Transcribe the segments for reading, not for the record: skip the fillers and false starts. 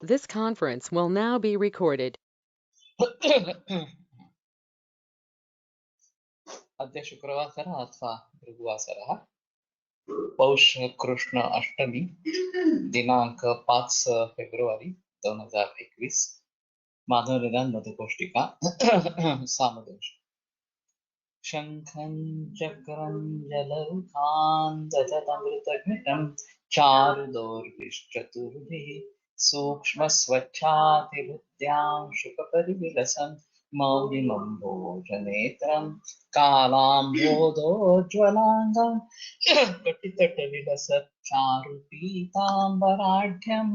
This conference will now be recorded. अद्य शुक्रवासरः अथवा भृगुवासरः पौष कृष्ण अष्टमी दिनांक 5 फेब्रुवारी 2021 माधव निदान मधुकोष्टिका सामवेश शंखं चक्रं जलौकान् दधतमृतघटं चारुदौर्भिश्चतुर्भिः सूक्ष्मस्वच्छातिहृद्यां शुकपरिविलसन् मौलिमम्भोजनेत्रं कालाम्भोधोज्ज्वलाङ्गं कटितटविलसच्चारुपीताम्बराढ्यं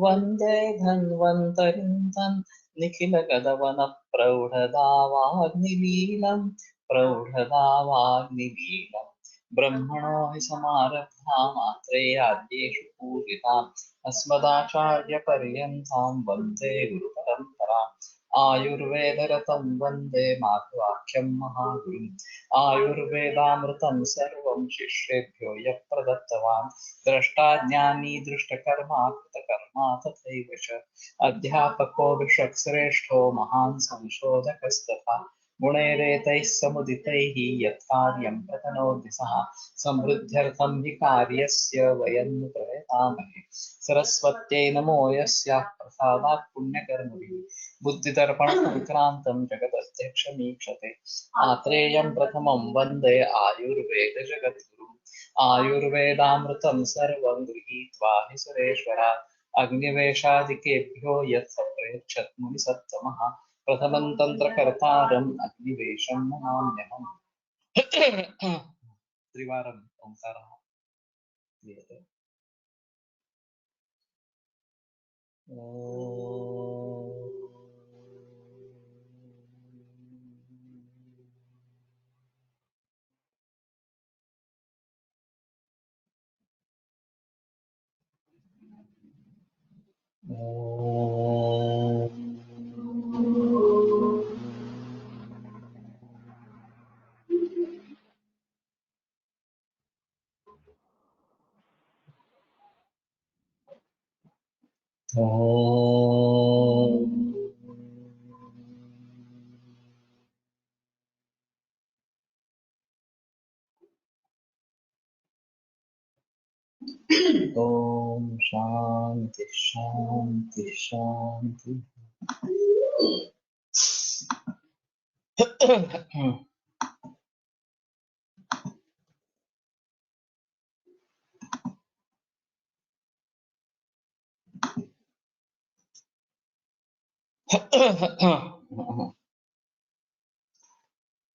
वन्दे धन्वन्तरिं तन् निखिलगदवनप्रौढदावाग्निलीलम् प्रौढदावाग्निलीलम् ब्रह्मणो हि समारब्धा मात्रेयाद्येषु पूजिताम् अस्मदाचार्यपर्यन्तां वन्दे गुरुपरम्पराम् आयुर्वेदरतं वन्दे माधवाख्यं महागुरुम् आयुर्वेदामृतं सर्वं शिष्येभ्यो यः प्रदत्तवान् द्रष्टा ज्ञानी दृष्टकर्मा कृतकर्मा तथैव च अध्यापको विषक्श्रेष्ठो महान् संशोधकस्तथा गुणैरेतैः समुदितैः यत्कार्यं प्रतनोति सः समृद्ध्यर्थं हि कार्यस्य वयं प्रयतामहे सरस्वत्यै नमो यस्याः प्रसादात् पुण्यकर्मभिः बुद्धिदर्पणसङ्क्रान्तं जगदध्यक्षमीक्षते आत्रेयं प्रथमं वन्दे आयुर्वेदजगद्गुरुम् आयुर्वेदामृतं सर्वं गृहीत्वा हि सुरेश्वरात् अग्निवेशादिकेभ्यो यत् सप्रेक्षत् मुनिसत्तमः प्रथमं तन्त्रकर्तारम् अग्निवेशं नमाम्यहम् त्रिवारम् ओङ्कारः क्रियते ॐ शान्ति शान्ति शान्ति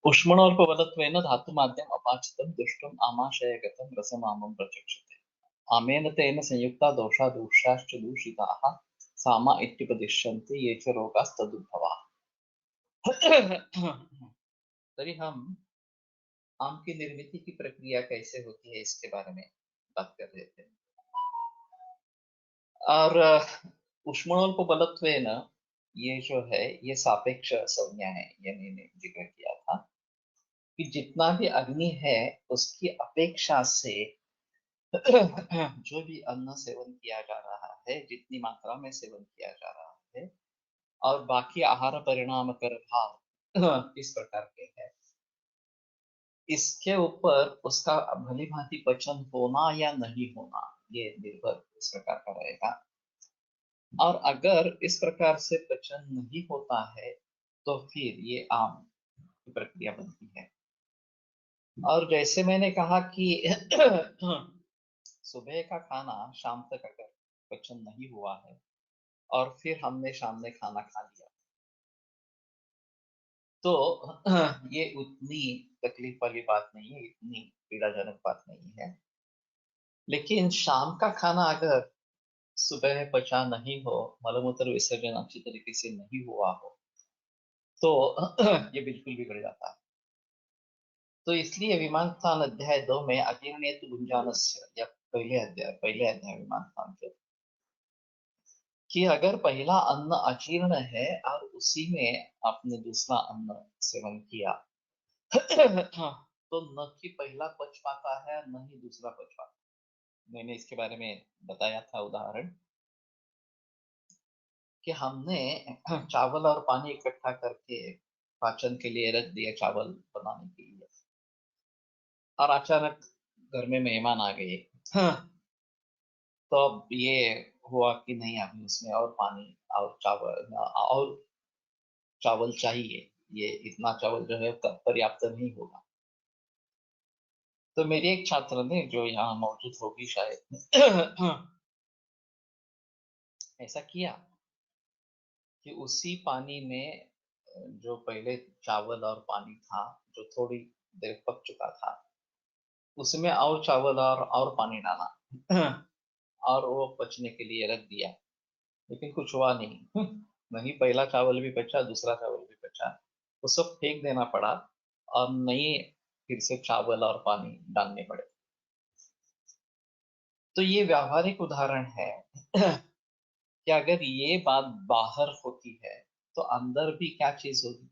उष्मणोऽल्पबलत्वेन धातुमाद्यम् अपाचितं दुष्टम् आमाशयगतं रसमामं प्रचक्षते आमेन तेन संयुक्ता दोषा दूष्याश्च दूषिताः सामा इत्युपदिश्यन्ते ये च रोगास्तदुद्भवाः तरी हम आम की निर्मिति की प्रक्रिया कैसे होती है इसके बारे में बात कर रहे थे और उष्मणोल्पबलत्वेन ये जो है ये सापेक्ष संज्ञा है ये मैंने जिक्र किया था कि जितना भी अग्नि है उसकी अपेक्षा से जो भी अन्न सेवन किया जा रहा है जितनी मात्रा में सेवन किया जा रहा है और बाकी आहार परिणाम कर भाव किस प्रकार के हैं इसके ऊपर उसका भली भांति पचन होना या नहीं होना ये निर्भर इस प्रकार का रहेगा और अगर इस प्रकार से पचन नहीं होता है तो फिर ये आम की प्रक्रिया बनती है और जैसे मैंने कहा कि सुबह का खाना शाम तक अगर पचन नहीं हुआ है और फिर हमने शाम में खाना खा लिया तो ये उतनी तकलीफ वाली बात नहीं है इतनी पीड़ाजनक बात नहीं है लेकिन शाम का खाना अगर सुबह पचा नहीं हो मलमूत्र विसर्जन अच्छी तरीके से नहीं हुआ हो तो ये बिल्कुल बिगड़ जाता है तो इसलिए विमानस्थान अध्याय 2 में अजीर्णेतु भुंजानस्य या पहले अध्याय विमानस्थान के कि अगर पहला अन्न अजीर्ण है और उसी में आपने दूसरा अन्न सेवन किया तो न कि पहला पच पाता है न ही दूसरा पच पाता। मैंने इसके बारे में बताया था उदाहरण कि हमने चावल और पानी इकट्ठा करके पाचन के लिए रख दिया, चावल बनाने के लिए, और अचानक घर में मेहमान आ गए। तो अब ये हुआ कि नहीं, अभी उसमें और पानी और चावल चाहिए, ये इतना चावल जो है पर्याप्त नहीं होगा। तो मेरी एक छात्र ने, जो यहाँ मौजूद होगी शायद, ऐसा किया कि उसी पानी में जो पहले चावल और पानी था, जो थोड़ी देर पक चुका था, उसमें और चावल और पानी डाला और वो पचने के लिए रख दिया। लेकिन कुछ हुआ नहीं। नहीं पहला चावल भी बचा, दूसरा चावल भी बचा, वो सब फेंक देना पड़ा और नहीं फिर से चावल और पानी डालने पड़े। तो ये व्यावहारिक उदाहरण है कि अगर ये बात बाहर होती है तो अंदर भी क्या चीज होगी।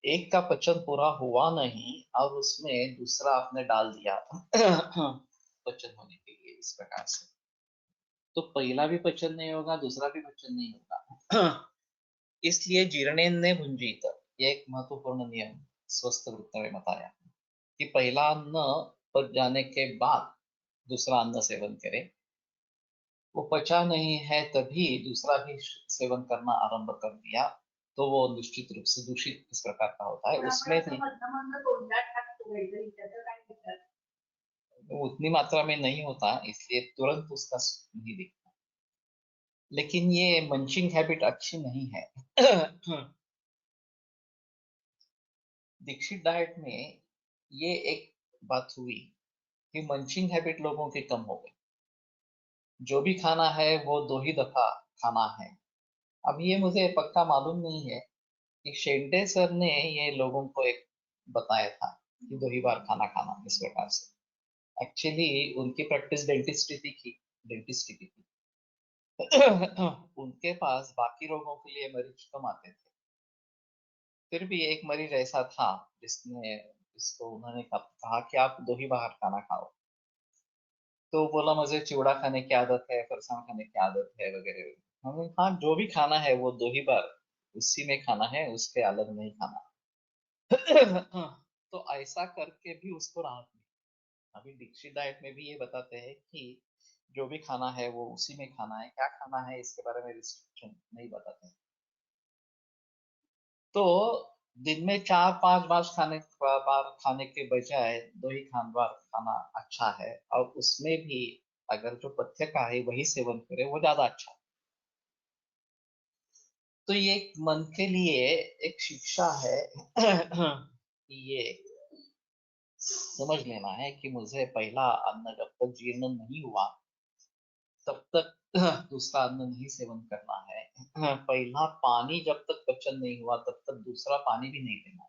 एक का पचन पूरा हुआ नहीं और उसमें दूसरा आपने डाल दिया पचन होने के लिए, इस प्रकार से तो पहला भी पचन नहीं होगा, दूसरा भी पचन नहीं होगा। इसलिए जीर्णेन्ने भुंजीत, ये एक महत्वपूर्ण नियम स्वस्थ वृत्त में बताया कि पहला अन्न पच जाने के बाद दूसरा अन्न सेवन करे। वो पचा नहीं है तभी दूसरा भी सेवन करना आरंभ कर दिया, तो वो निश्चित रूप से दूषित इस प्रकार का होता है। उसमें भी उतनी मात्रा में नहीं होता, इसलिए तुरंत उसका नहीं दिखता। लेकिन ये मंचिंग हैबिट अच्छी नहीं है। दीक्षित डाइट में ये एक बात हुई कि मंचिंग हैबिट लोगों की कम हो गई। जो भी खाना है वो दो ही दफा खाना है। अब ये मुझे पक्का मालूम नहीं है कि शेंडे सर ने ये लोगों को एक बताया था कि दो ही बार खाना खाना, इस प्रकार से। एक्चुअली उनकी प्रैक्टिस डेंटिस्ट्री की थी। उनके पास बाकी रोगों के लिए मरीज कम आते थे। फिर भी एक मरीज ऐसा था जिसको उन्होंने कहा कि आप दो ही बार खाना खाओ। तो वो बोला मुझे चिवड़ा खाने की आदत है, फरसान खाने की आदत है, वगैरह वगैरह। हमने हाँ, जो भी खाना है वो दो ही बार उसी में खाना है, उसके अलग नहीं खाना। तो ऐसा करके भी उसको राहत मिली। अभी दीक्षित डाइट में भी ये बताते हैं कि जो भी खाना है वो उसी में खाना है, क्या खाना है इसके बारे में रिस्ट्रिक्शन नहीं बताते हैं। तो दिन में 4-5 बार खाने के बजाय दो ही बार खाना अच्छा है, और उसमें भी अगर जो पथ्य का है वही सेवन करे वो ज्यादा अच्छा है। तो ये एक मन के लिए एक शिक्षा है कि ये समझ लेना है कि मुझे पहला अन्न जब तक जीर्ण नहीं हुआ तब तक दूसरा अन्न नहीं सेवन करना है। पहला पानी जब तक पचन नहीं हुआ तब तक दूसरा पानी भी नहीं लेना।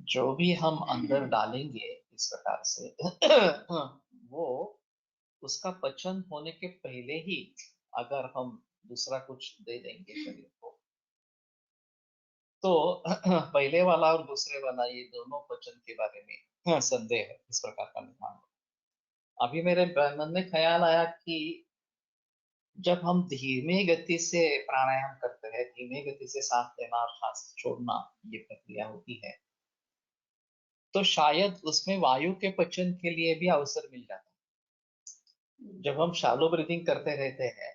जो भी हम अंदर डालेंगे इस प्रकार से वो उसका पचन होने के पहले ही अगर हम दूसरा कुछ दे देंगे शरीर को, तो पहले वाला और दूसरे वाला ये दोनों पचन के बारे में संदेह है, इस प्रकार का निर्माण हो। अभी मेरे मन में ख्याल आया कि जब हम धीमी गति से प्राणायाम करते हैं, धीमी गति से सांस लेना और सांस छोड़ना, ये प्रक्रिया होती है, तो शायद उसमें वायु के पचन के लिए भी अवसर मिल जाता है। जब हम शैलो ब्रीथिंग करते रहते हैं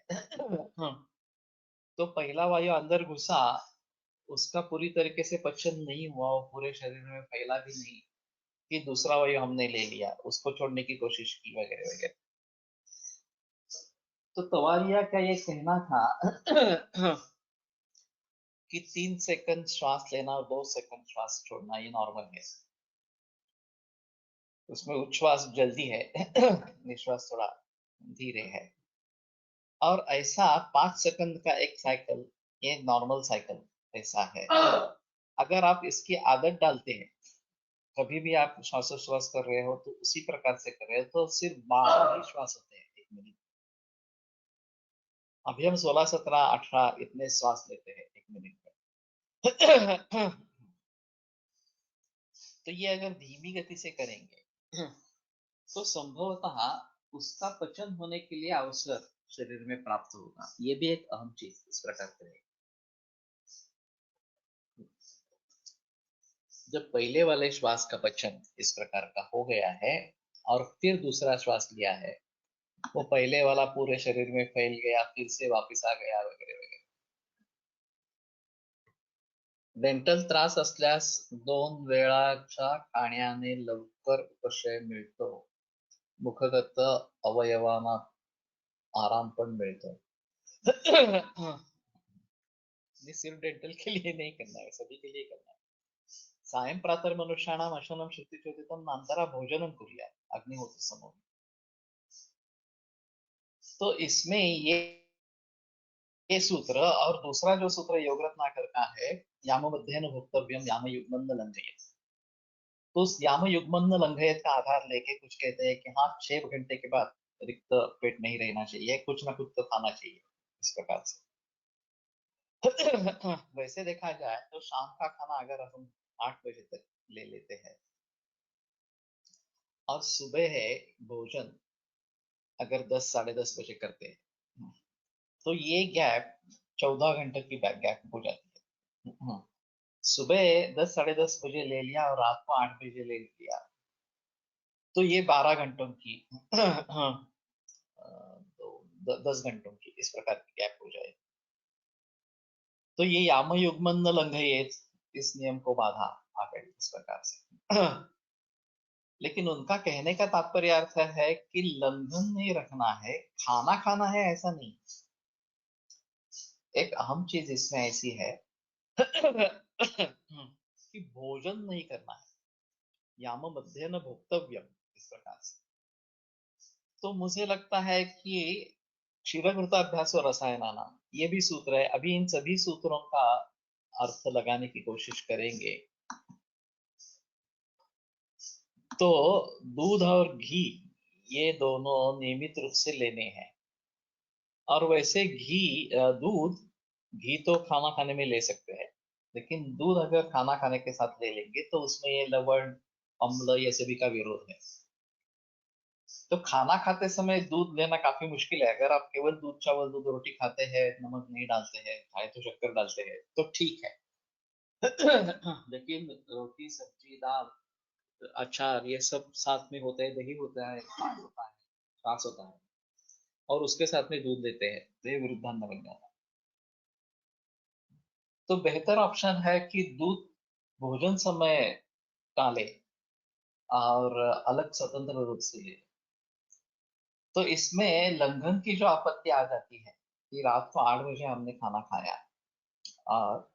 तो पहला वायु अंदर घुसा, उसका पूरी तरीके से पचन नहीं हुआ, वो पूरे शरीर में फैला भी नहीं, कि दूसरा वायु हमने ले लिया, उसको छोड़ने की कोशिश की, वगैरह वगैरह। तो तवारिया का ये कहना था कि 3 सेकंड श्वास लेना और 2 सेकंड श्वास छोड़ना ये नॉर्मल है। उसमें उच्छ्वास जल्दी है, निश्वास थोड़ा धीरे है। और ऐसा 5 सेकंड का एक साइकिल, ये नॉर्मल साइकिल ऐसा है। अगर आप इसकी आदत डालते हैं, कभी भी आप श्वासोश्वास कर रहे हो तो उसी प्रकार से कर रहे हो, तो सिर्फ 12 ही श्वास होते हैं 1 मिनट। अभी हम 16, 17, 18 इतने श्वास लेते हैं 1 मिनट में। तो ये अगर धीमी गति से करेंगे तो संभवतः उसका पचन होने के लिए अवसर शरीर में प्राप्त होगा, ये भी एक अहम चीज इस प्रकार से है। जब पहले वाले श्वास का पचन इस प्रकार का हो गया है और फिर दूसरा श्वास लिया है, वो पहले वाला पूरे शरीर में फैल गया, फिर से वापस आ गया वगैरह वगैरह। डेंटल त्रास असल्यास 2 वेळाच्या खाण्याने लवकर उपशय मिळतो, मुखगत अवयवांना आराम पण मिळतो। ये सिर्फ डेंटल के लिए नहीं करना है, सभी के लिए करना है। सायं प्रातः मनुष्याणाम अशनम शुद्धिचोदितम नांतरा भोजनम कुर्यात् अग्निहोत्र समो। तो इसमें ये सूत्र और दूसरा जो सूत्र योग रत्नाकर का है, याम मध्येन भोक्तव्यम याम युग्मन न लंघयेत्। तो उस याम युग्मन न लंघयेत् का आधार लेके कुछ कहते हैं कि हाँ 6 घंटे के बाद रिक्त पेट नहीं रहना चाहिए, कुछ ना कुछ तो खाना चाहिए इस प्रकार से। वैसे देखा जाए तो शाम का खाना अगर हम 8 बजे तक ले लेते हैं और सुबह है भोजन अगर 10 साढ़े 10 बजे करते हैं, तो ये गैप 14 घंटे की गैप हो जाती है। सुबह 10 साढ़े 10 बजे ले लिया और रात को 8 बजे ले लिया, तो ये 12 घंटों की तो 10 घंटों की इस प्रकार की गैप हो जाए, तो ये याम युग्मन न लंघयेत् इस नियम को बाधा आ गई इस प्रकार से। लेकिन उनका कहने का तात्पर्य अर्थ है कि लंघन नहीं रखना है, खाना खाना है ऐसा नहीं। एक अहम चीज इसमें ऐसी है कि भोजन नहीं करना है, याम मध्य न भोक्तव्यम इस प्रकार से। तो मुझे लगता है कि क्षीरघृताभ्यास और रसायनानाम ये भी सूत्र है, अभी इन सभी सूत्रों का अर्थ लगाने की कोशिश करेंगे। तो दूध और घी ये दोनों नियमित रूप से लेने हैं, और वैसे घी तो खाना खाने में ले सकते हैं, लेकिन दूध अगर खाना खाने के साथ ले लेंगे तो उसमें ये लवण अम्ल ये सभी का विरोध है। तो खाना खाते समय दूध लेना काफी मुश्किल है। अगर आप केवल दूध चावल दूध रोटी खाते हैं, नमक नहीं डालते हैं, चाहे तो शक्कर डालते हैं तो ठीक है। लेकिन रोटी सब्जी दाल अचार ये सब साथ में होते हैं, दही होता है, छाछ होता है, छाछ होता है, और उसके साथ में दूध लेते हैं, तो ये विरुद्धांग बन जाता है। तो बेहतर ऑप्शन है कि दूध भोजन समय डाले और अलग स्वतंत्र रूप से ले। तो इसमें लंघन की जो आपत्ति आ जाती है कि रात को 8 बजे हमने खाना खाया और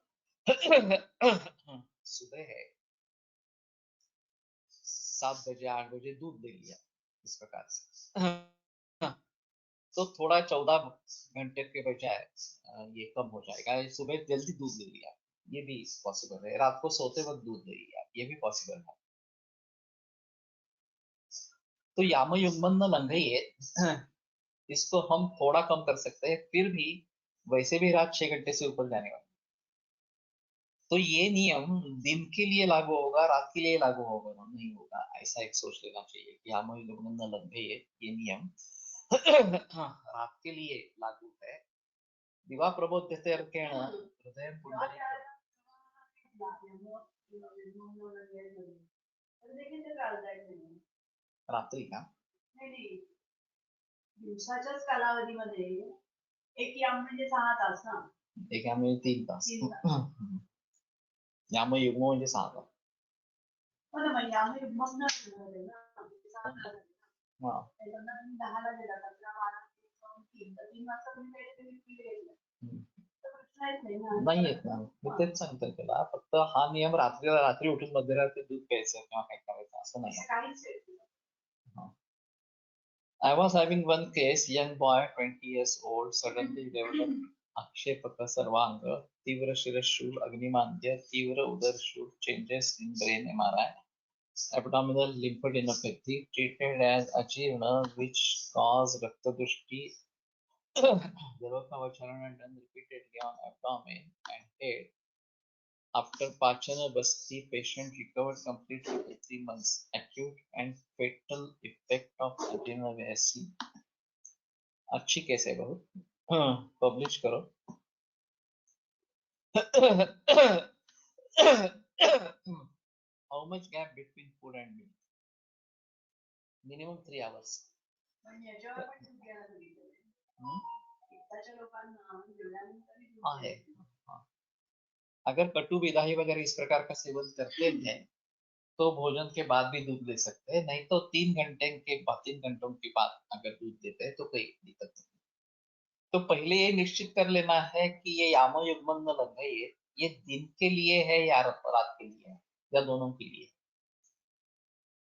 सुबह है 7 बजे 8 बजे दूध ले लिया इस प्रकार से, तो थोड़ा 14 घंटे के बजाय ये कम हो जाएगा। सुबह जल्दी दूध ले लिया ये भी पॉसिबल है, रात को सोते वक्त दूध ले लिया ये भी पॉसिबल है। तो याम युग्मन न लंघयेत् इसको हम थोड़ा कम कर सकते हैं, फिर भी वैसे भी रात 6 घंटे से ऊपर जाने वाली, तो ये नियम दिन के लिए लागू होगा, रात के लिए लागू होगा नहीं होगा, ऐसा एक सोच लेना चाहिए कि याम युग्मन न लंघयेत् ये नियम रात के लिए लागू है। दिवा प्रबोध्यते अर्केण हृदय पुंडरीक। रात्री का दिवसाच्याच कालावधीमध्ये एक याम म्हणजे 6 तास ना, एक याम म्हणजे 3 तास, याम युग्म म्हणजे 6 तास। हो ना, मग याम युग्म ना 6 तास हा 10 ला गेला 11 12 3 वाजता तुम्ही नाही येत ना, मी तेच सांगतोय तुला, फक्त हा नियम रात्री उठून मध्यरात्री दूध प्यायचं किंवा काय करायचं असं नाही। I was having one case, young boy 20 years old suddenly developed akshepaka sarvanga, tivra shirashul agnimadya, tivra udarshul, changes in brain MRI, abdominal lymphadenopathy, treated as ajivna which caused raktadushti. Jaropavacharana done repeatedly on abdomen and head. After Pachana Basti, patient recovered completely for 3 months. Acute and fatal effect of adrenaline vaccine. अच्छी case है बहुत। Publish करो। How much gap between food and milk? Minimum 3 hours. पण याच्यावर पण खूप घ्यायला सांगितलं. हम्म? पित्ताच्या लोकांना जेवल्यानंतर हाँ है। हाँ। अगर कटु विधाई वगैरह इस प्रकार का सेवन करते हैं तो भोजन के बाद भी दूध ले सकते हैं, नहीं तो 3 घंटों के बाद अगर दूध देते हैं तो कोई दिक्कत नहीं। तो पहले ये निश्चित कर लेना है कि ये यामो युग्मन न लग गई है, ये दिन के लिए है या रात के लिए है या दोनों के लिए।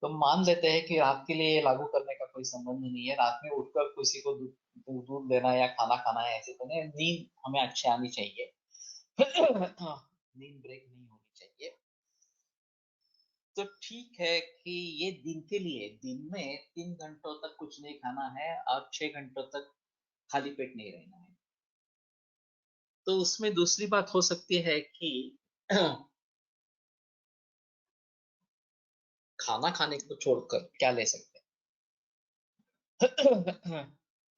तो मान लेते हैं कि रात के लिए ये लागू करने का कोई संबंध नहीं है, रात में उठकर किसी को दूध देना या खाना खाना है ऐसे तो नहीं, नींद हमें अच्छी आनी चाहिए। नींद ब्रेक नहीं होनी चाहिए। तो ठीक है कि ये दिन के लिए, दिन में 3 घंटों तक कुछ नहीं खाना है और 6 घंटों तक खाली पेट नहीं रहना है। तो उसमें दूसरी बात हो सकती है कि खाना खाने को छोड़कर क्या ले सकते हैं।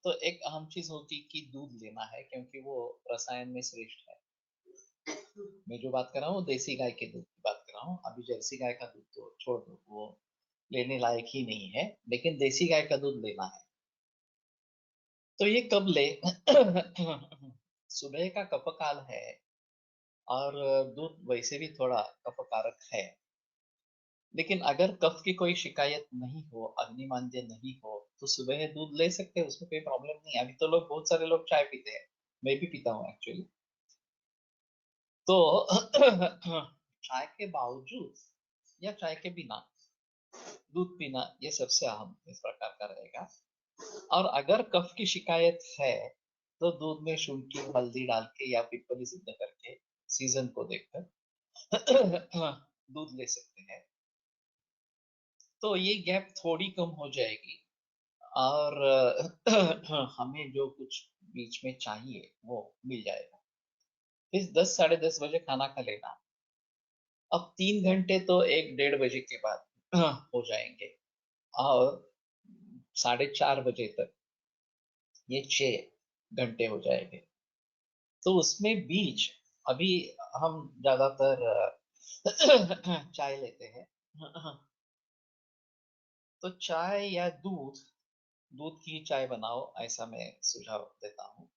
तो एक अहम चीज होती कि दूध लेना है क्योंकि वो रसायन में श्रेष्ठ है। मैं जो बात कर रहा हूँ देसी गाय के दूध की बात कर रहा हूँ। अभी जर्सी गाय का दूध तो छोड़ दो, वो लेने लायक ही नहीं है, लेकिन देसी गाय का दूध लेना है। तो ये कब ले? सुबह का कफकाल है और दूध वैसे भी थोड़ा कफकारक है, लेकिन अगर कफ की कोई शिकायत नहीं हो, अग्निमांद्य नहीं हो, तो सुबह दूध ले सकते हैं, उसमें कोई प्रॉब्लम नहीं है। अभी तो लोग, बहुत सारे लोग चाय पीते हैं, मैं भी पीता हूँ एक्चुअली। तो चाय के बावजूद या चाय के बिना दूध पीना ये सबसे अहम इस प्रकार का रहेगा। और अगर कफ की शिकायत है तो दूध में शुंठी हल्दी डाल के या पिपली सिद्ध करके सीजन को देखकर दूध ले सकते हैं। तो ये गैप थोड़ी कम हो जाएगी और हमें जो कुछ बीच में चाहिए वो मिल जाएगा। फिर 10 साढ़े 10 बजे खाना खा लेना। अब 3 घंटे तो 1 डेढ़ बजे के बाद हो जाएंगे और 4:30 बजे तक ये 6 घंटे हो जाएंगे। तो उसमें बीच अभी हम ज्यादातर चाय लेते हैं। तो चाय या दूध, दूध की चाय बनाओ ऐसा मैं सुझाव देता हूँ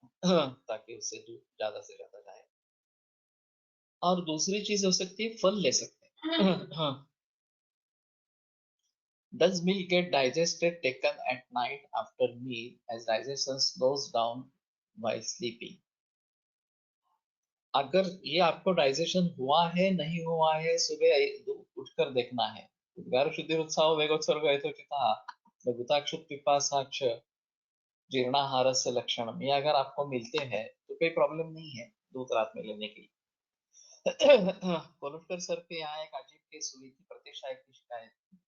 ताकि उससे दूध ज्यादा से ज्यादा जाए। और दूसरी चीज हो सकती है फल ले सकते हैं। हाँ। Does milk get digested taken at night after meal as digestion slows down while sleeping? अगर ये आपको डाइजेशन हुआ है नहीं हुआ है, सुबह उठकर देखना है। उद्गार शुद्धि उत्साह वेगोत्सर्ग यथोचितः लघुताक्ष पिपासाक्ष जीर्णाहारस्य लक्षणम, ये अगर आपको मिलते हैं तो कोई प्रॉब्लम नहीं है दूध रात में लेने के लिए। कोलुटकर सर के यहाँ एक अजीब केस हुई थी, प्रतिशायक की शिकायत थी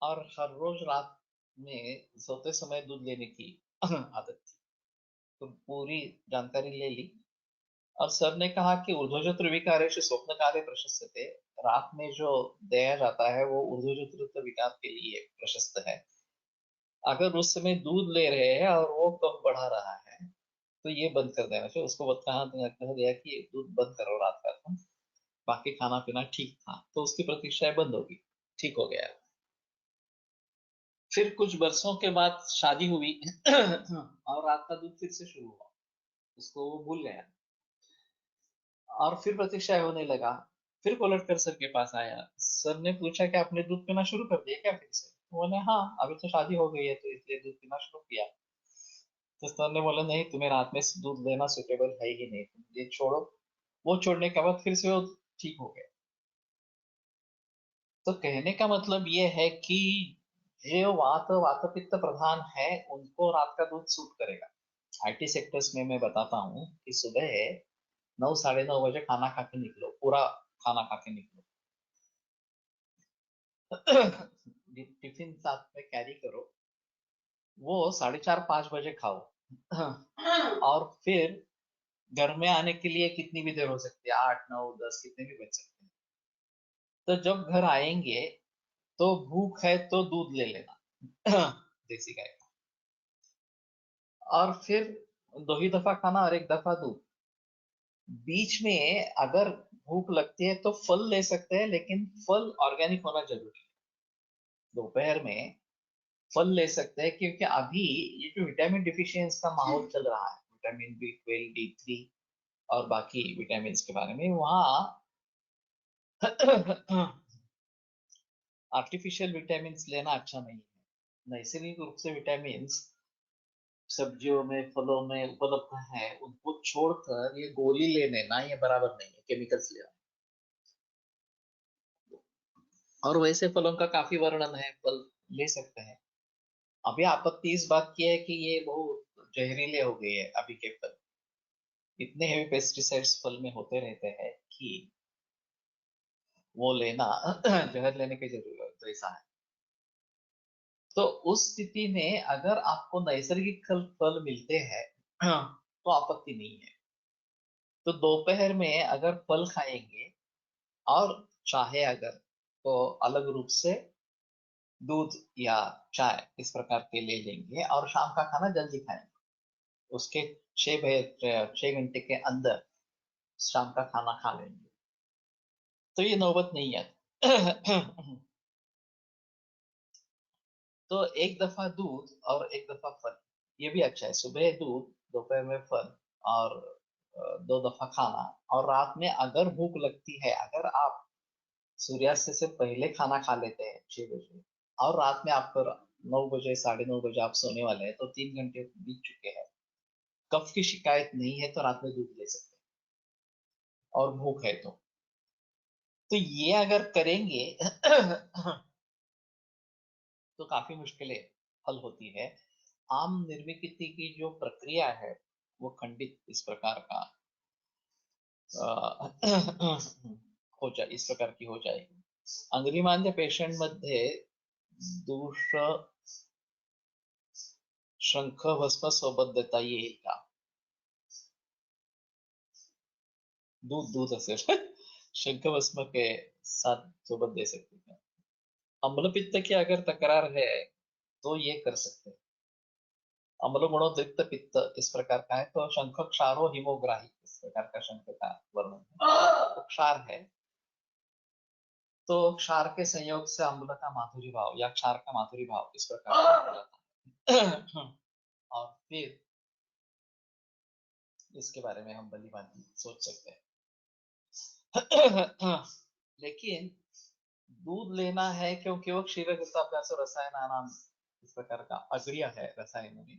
और हर रोज रात में सोते समय दूध लेने की आदत थी। तो पूरी जानकारी ले ली और सर ने कहा कि ऊर्ध्वजत्र विकारेषु स्वप्न काले प्रशस्यते, रात में जो दिया जाता है वो ऊर्ध्वजत्र विकार के लिए प्रशस्त है। अगर उस समय दूध ले रहे हैं और वो कफ बढ़ा रहा है तो ये बंद कर देना चाहिए। उसको कह दिया कि दूध बंद करो रात का, तुम बाकी खाना पीना ठीक था, तो उसकी प्रतीक्षाएं बंद होगी। ठीक हो गया। फिर कुछ बरसों के बाद शादी हुई और रात का दूध फिर से शुरू हुआ, उसको वो भूल गया और फिर प्रतीक्षा होने लगा। फिर कोलटकर सर के पास आया, सर ने पूछा कि आपने दूध पीना शुरू कर दिया क्या फिर से? बोले हाँ, अभी तो शादी हो गई है तो इसलिए दूध पीना शुरू किया। तो सर ने बोला नहीं, तुम्हें रात में दूध लेना सुटेबल है ही नहीं, तुम ये छोड़ो। वो छोड़ने के बाद फिर से वो ठीक हो गया। तो कहने का मतलब ये है कि जो वात पित्त प्रधान है उनको रात का दूध सूट करेगा। आईटी सेक्टर्स में मैं बताता हूँ कि सुबह 9 साढ़े 9 बजे खाना खा के निकलो, पूरा खाना खा के निकलो। टिफिन साथ में कैरी करो, वो 4:30 5 बजे खाओ। और फिर घर में आने के लिए कितनी भी देर हो सकती है, 8 9 10 कितने भी बज सकते हैं। तो जब घर आएंगे तो भूख है तो दूध ले लेना देसी गाय का। और फिर 2 ही दफा खाना और 1 दफा दूध। बीच में अगर भूख लगती है तो फल ले सकते हैं, लेकिन फल ऑर्गेनिक होना जरूरी है। दोपहर में फल ले सकते हैं, क्योंकि अभी ये जो विटामिन डिफिशियंसी का माहौल चल रहा है, विटामिन B12, D3 और बाकी विटामिन के बारे में, वहाँ आर्टिफिशियल विटामिन लेना अच्छा नहीं है। नैसर्गिक रूप से विटामिन सब्जियों में, फलों में उपलब्ध है, उनको छोड़कर ये गोली ले लेना ये बराबर नहीं है, केमिकल्स लेना। और वैसे फलों का काफी वर्णन है, फल ले सकते हैं। अभी आपत्ति इस बात की है कि ये बहुत जहरीले हो गए हैं अभी के फल। इतने हेवी पेस्टिसाइड्स फल में होते रहते हैं कि वो लेना जहर लेने की जरूरत तो ऐसा है। तो उस स्थिति में अगर आपको नैसर्गिक फल फल मिलते हैं तो आपत्ति नहीं है। तो दोपहर में अगर फल खाएंगे और चाहे अगर, तो अलग रूप से दूध या चाय इस प्रकार के ले लेंगे, और शाम का खाना जल्दी खाएंगे। उसके 6 घंटे के अंदर शाम का खाना खा लेंगे, तो ये नौबत नहीं है। तो 1 दफा दूध और 1 दफा फल, ये भी अच्छा है। सुबह दूध, दोपहर में फल, और 2 दफा खाना। और रात में अगर भूख लगती है, अगर आप सूर्यास्त से पहले खाना खा लेते हैं 6 बजे, और रात में आपको 9 बजे, 9:30 बजे आप सोने वाले हैं, तो 3 घंटे बीत चुके हैं, कफ की शिकायत नहीं है, तो रात में दूध ले सकते हैं। और भूख है तो ये अगर करेंगे तो काफी मुश्किलें हल होती है। आम निर्विकति की जो प्रक्रिया है वो खंडित इस प्रकार का हो जाए, इस प्रकार की हो जाएगी। अंग्रिमांद्य पेशंट मध्ये दूष शंख भस्म सोबत देता येईल का? दूध दूध असेल शंख भस्म के साथ सोबत दे सकते हैं। अम्ल पित्त की अगर तकरार है तो ये कर सकते हैं। अम्ल गुणोद्रिक्त पित्त इस प्रकार का है तो शंख क्षारो हिमोग्राही इस प्रकार का शंख का वर्णन है। तो क्षार है, तो क्षार के संयोग से अम्ल का माधुरी भाव या क्षार का माधुरी भाव इस प्रकार का हो जाता है। और फिर इसके बारे में हम भली भांति सोच सकते हैं। लेकिन दूध लेना है क्योंकि वो क्षीरगता अभ्यास रसायन नाम इस प्रकार का अग्रिय है रसायन में।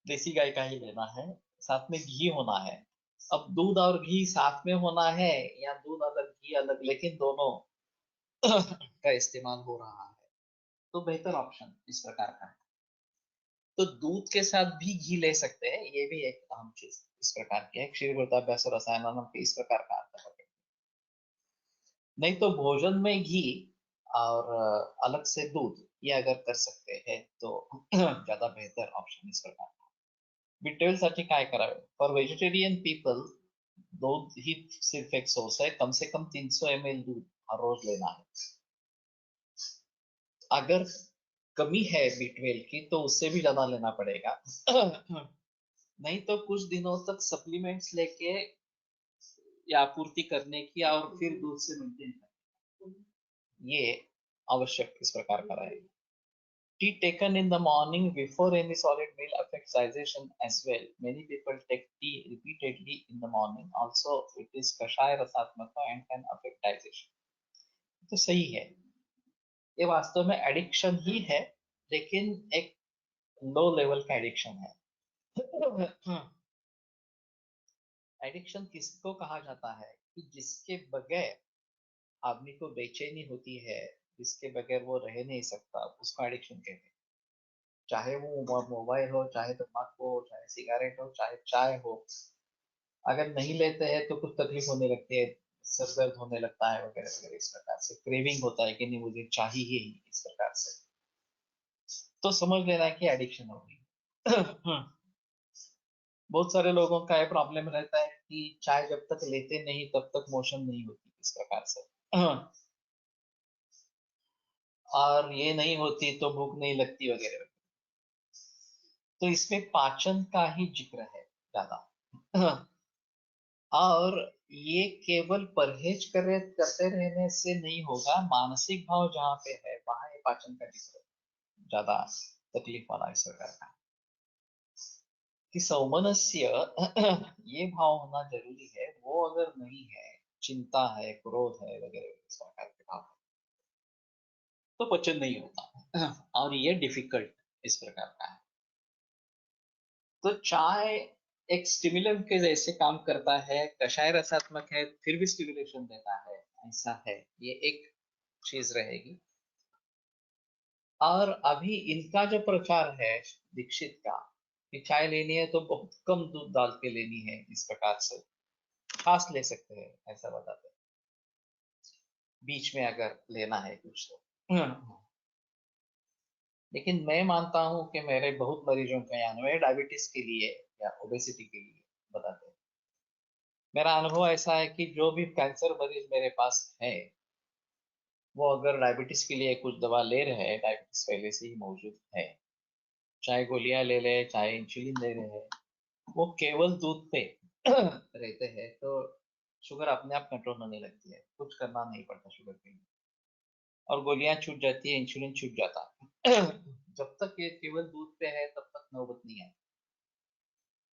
देसी गाय का ही लेना है, साथ में घी होना है। अब दूध और घी साथ में होना है या दूध अलग घी अलग, लेकिन दोनों का इस्तेमाल हो रहा है, तो बेहतर ऑप्शन इस प्रकार का है। तो दूध के साथ भी घी ले सकते हैं, ये भी एक अहम चीज इस प्रकार की है। क्षीरगुप्ताभ्यास रसायन के इस प्रकार का अर्थ है। नहीं तो भोजन में घी और अलग से दूध, ये अगर कर सकते हैं तो ज्यादा बेहतर ऑप्शन इस प्रकार का। B12 साठी काय करावे? फॉर वेजिटेरियन पीपल दूध ही सिर्फ एक सोर्स है, कम से कम 300 ml दूध हर रोज लेना है। अगर कमी है B12 की तो उससे भी ज्यादा लेना पड़ेगा। नहीं तो कुछ दिनों तक सप्लीमेंट्स लेके या आपूर्ति करने की, और फिर दूध से मेंटेन करने, ये आवश्यक इस प्रकार का रहेगा। Tea taken in the morning before any solid meal affects digestion as well. Many people take tea repeatedly in the morning. Also, it is kashaya rasatmaka and can affect digestion. तो सही है, ये वास्तव में एडिक्शन ही है, लेकिन एक low level का एडिक्शन है। एडिक्शन किसको कहा जाता है कि जिसके बगैर आदमी को बेचैनी होती है, जिसके बगैर वो रह नहीं सकता, उसको एडिक्शन कहते हैं। चाहे वो मोबाइल हो, चाहे तम्बाकू हो, चाहे सिगरेट हो, चाहे चाय हो, अगर नहीं लेते हैं तो कुछ तकलीफ होने लगती है, सर दर्द होने लगता है वगैरह वगैरह, इस प्रकार से क्रेविंग होता है कि नहीं मुझे चाहिए ही इस प्रकार से, तो समझ लेना कि एडिक्शन होगी। बहुत सारे लोगों का ये प्रॉब्लम रहता है कि चाय जब तक लेते नहीं तब तक मोशन नहीं होती इस प्रकार से। और ये नहीं होती तो भूख नहीं लगती वगैरह। तो इसमें पाचन का ही जिक्र है ज्यादा। और ये केवल परहेज करते रहने से नहीं होगा, मानसिक भाव जहाँ पे है वहां ये पाचन का जिक्र ज्यादा तकलीफ वाला इस प्रकार का कि सौमनस्य ये भाव होना जरूरी है। वो अगर नहीं है, चिंता है, क्रोध है वगैरह इस प्रकार के भाव है, तो पचन नहीं होता और ये डिफिकल्ट इस प्रकार का है। तो चाय एक स्टिमुलेंट के जैसे काम करता है, कषाय रसात्मक है फिर भी स्टिमुलेशन देता है, ऐसा है, ये एक चीज रहेगी। और अभी इनका जो प्रचार है दीक्षित का कि चाय लेनी है तो बहुत कम दूध डाल के लेनी है, इस प्रकार से खास ले सकते हैं ऐसा बताते हैं, बीच में अगर लेना है कुछ तो। लेकिन मैं मानता हूं कि मेरे बहुत मरीजों का अनुभव है डायबिटीज के लिए या ओबेसिटी के लिए बताते हैं। मेरा अनुभव ऐसा है कि जो भी कैंसर मरीज मेरे पास है, वो अगर डायबिटीज के लिए कुछ दवा ले रहे हैं, डायबिटीज पहले से ही मौजूद है, चाहे गोलियां ले ले चाहे इंसुलिन ले रहे हैं, वो केवल दूध पे रहते हैं, तो शुगर अपने आप कंट्रोल होने लगती है, कुछ करना नहीं पड़ता शुगर के लिए, और गोलियां छूट जाती है, इंसुलिन छूट जाता है। जब तक ये केवल दूध पे है तब तक नौबत नहीं है।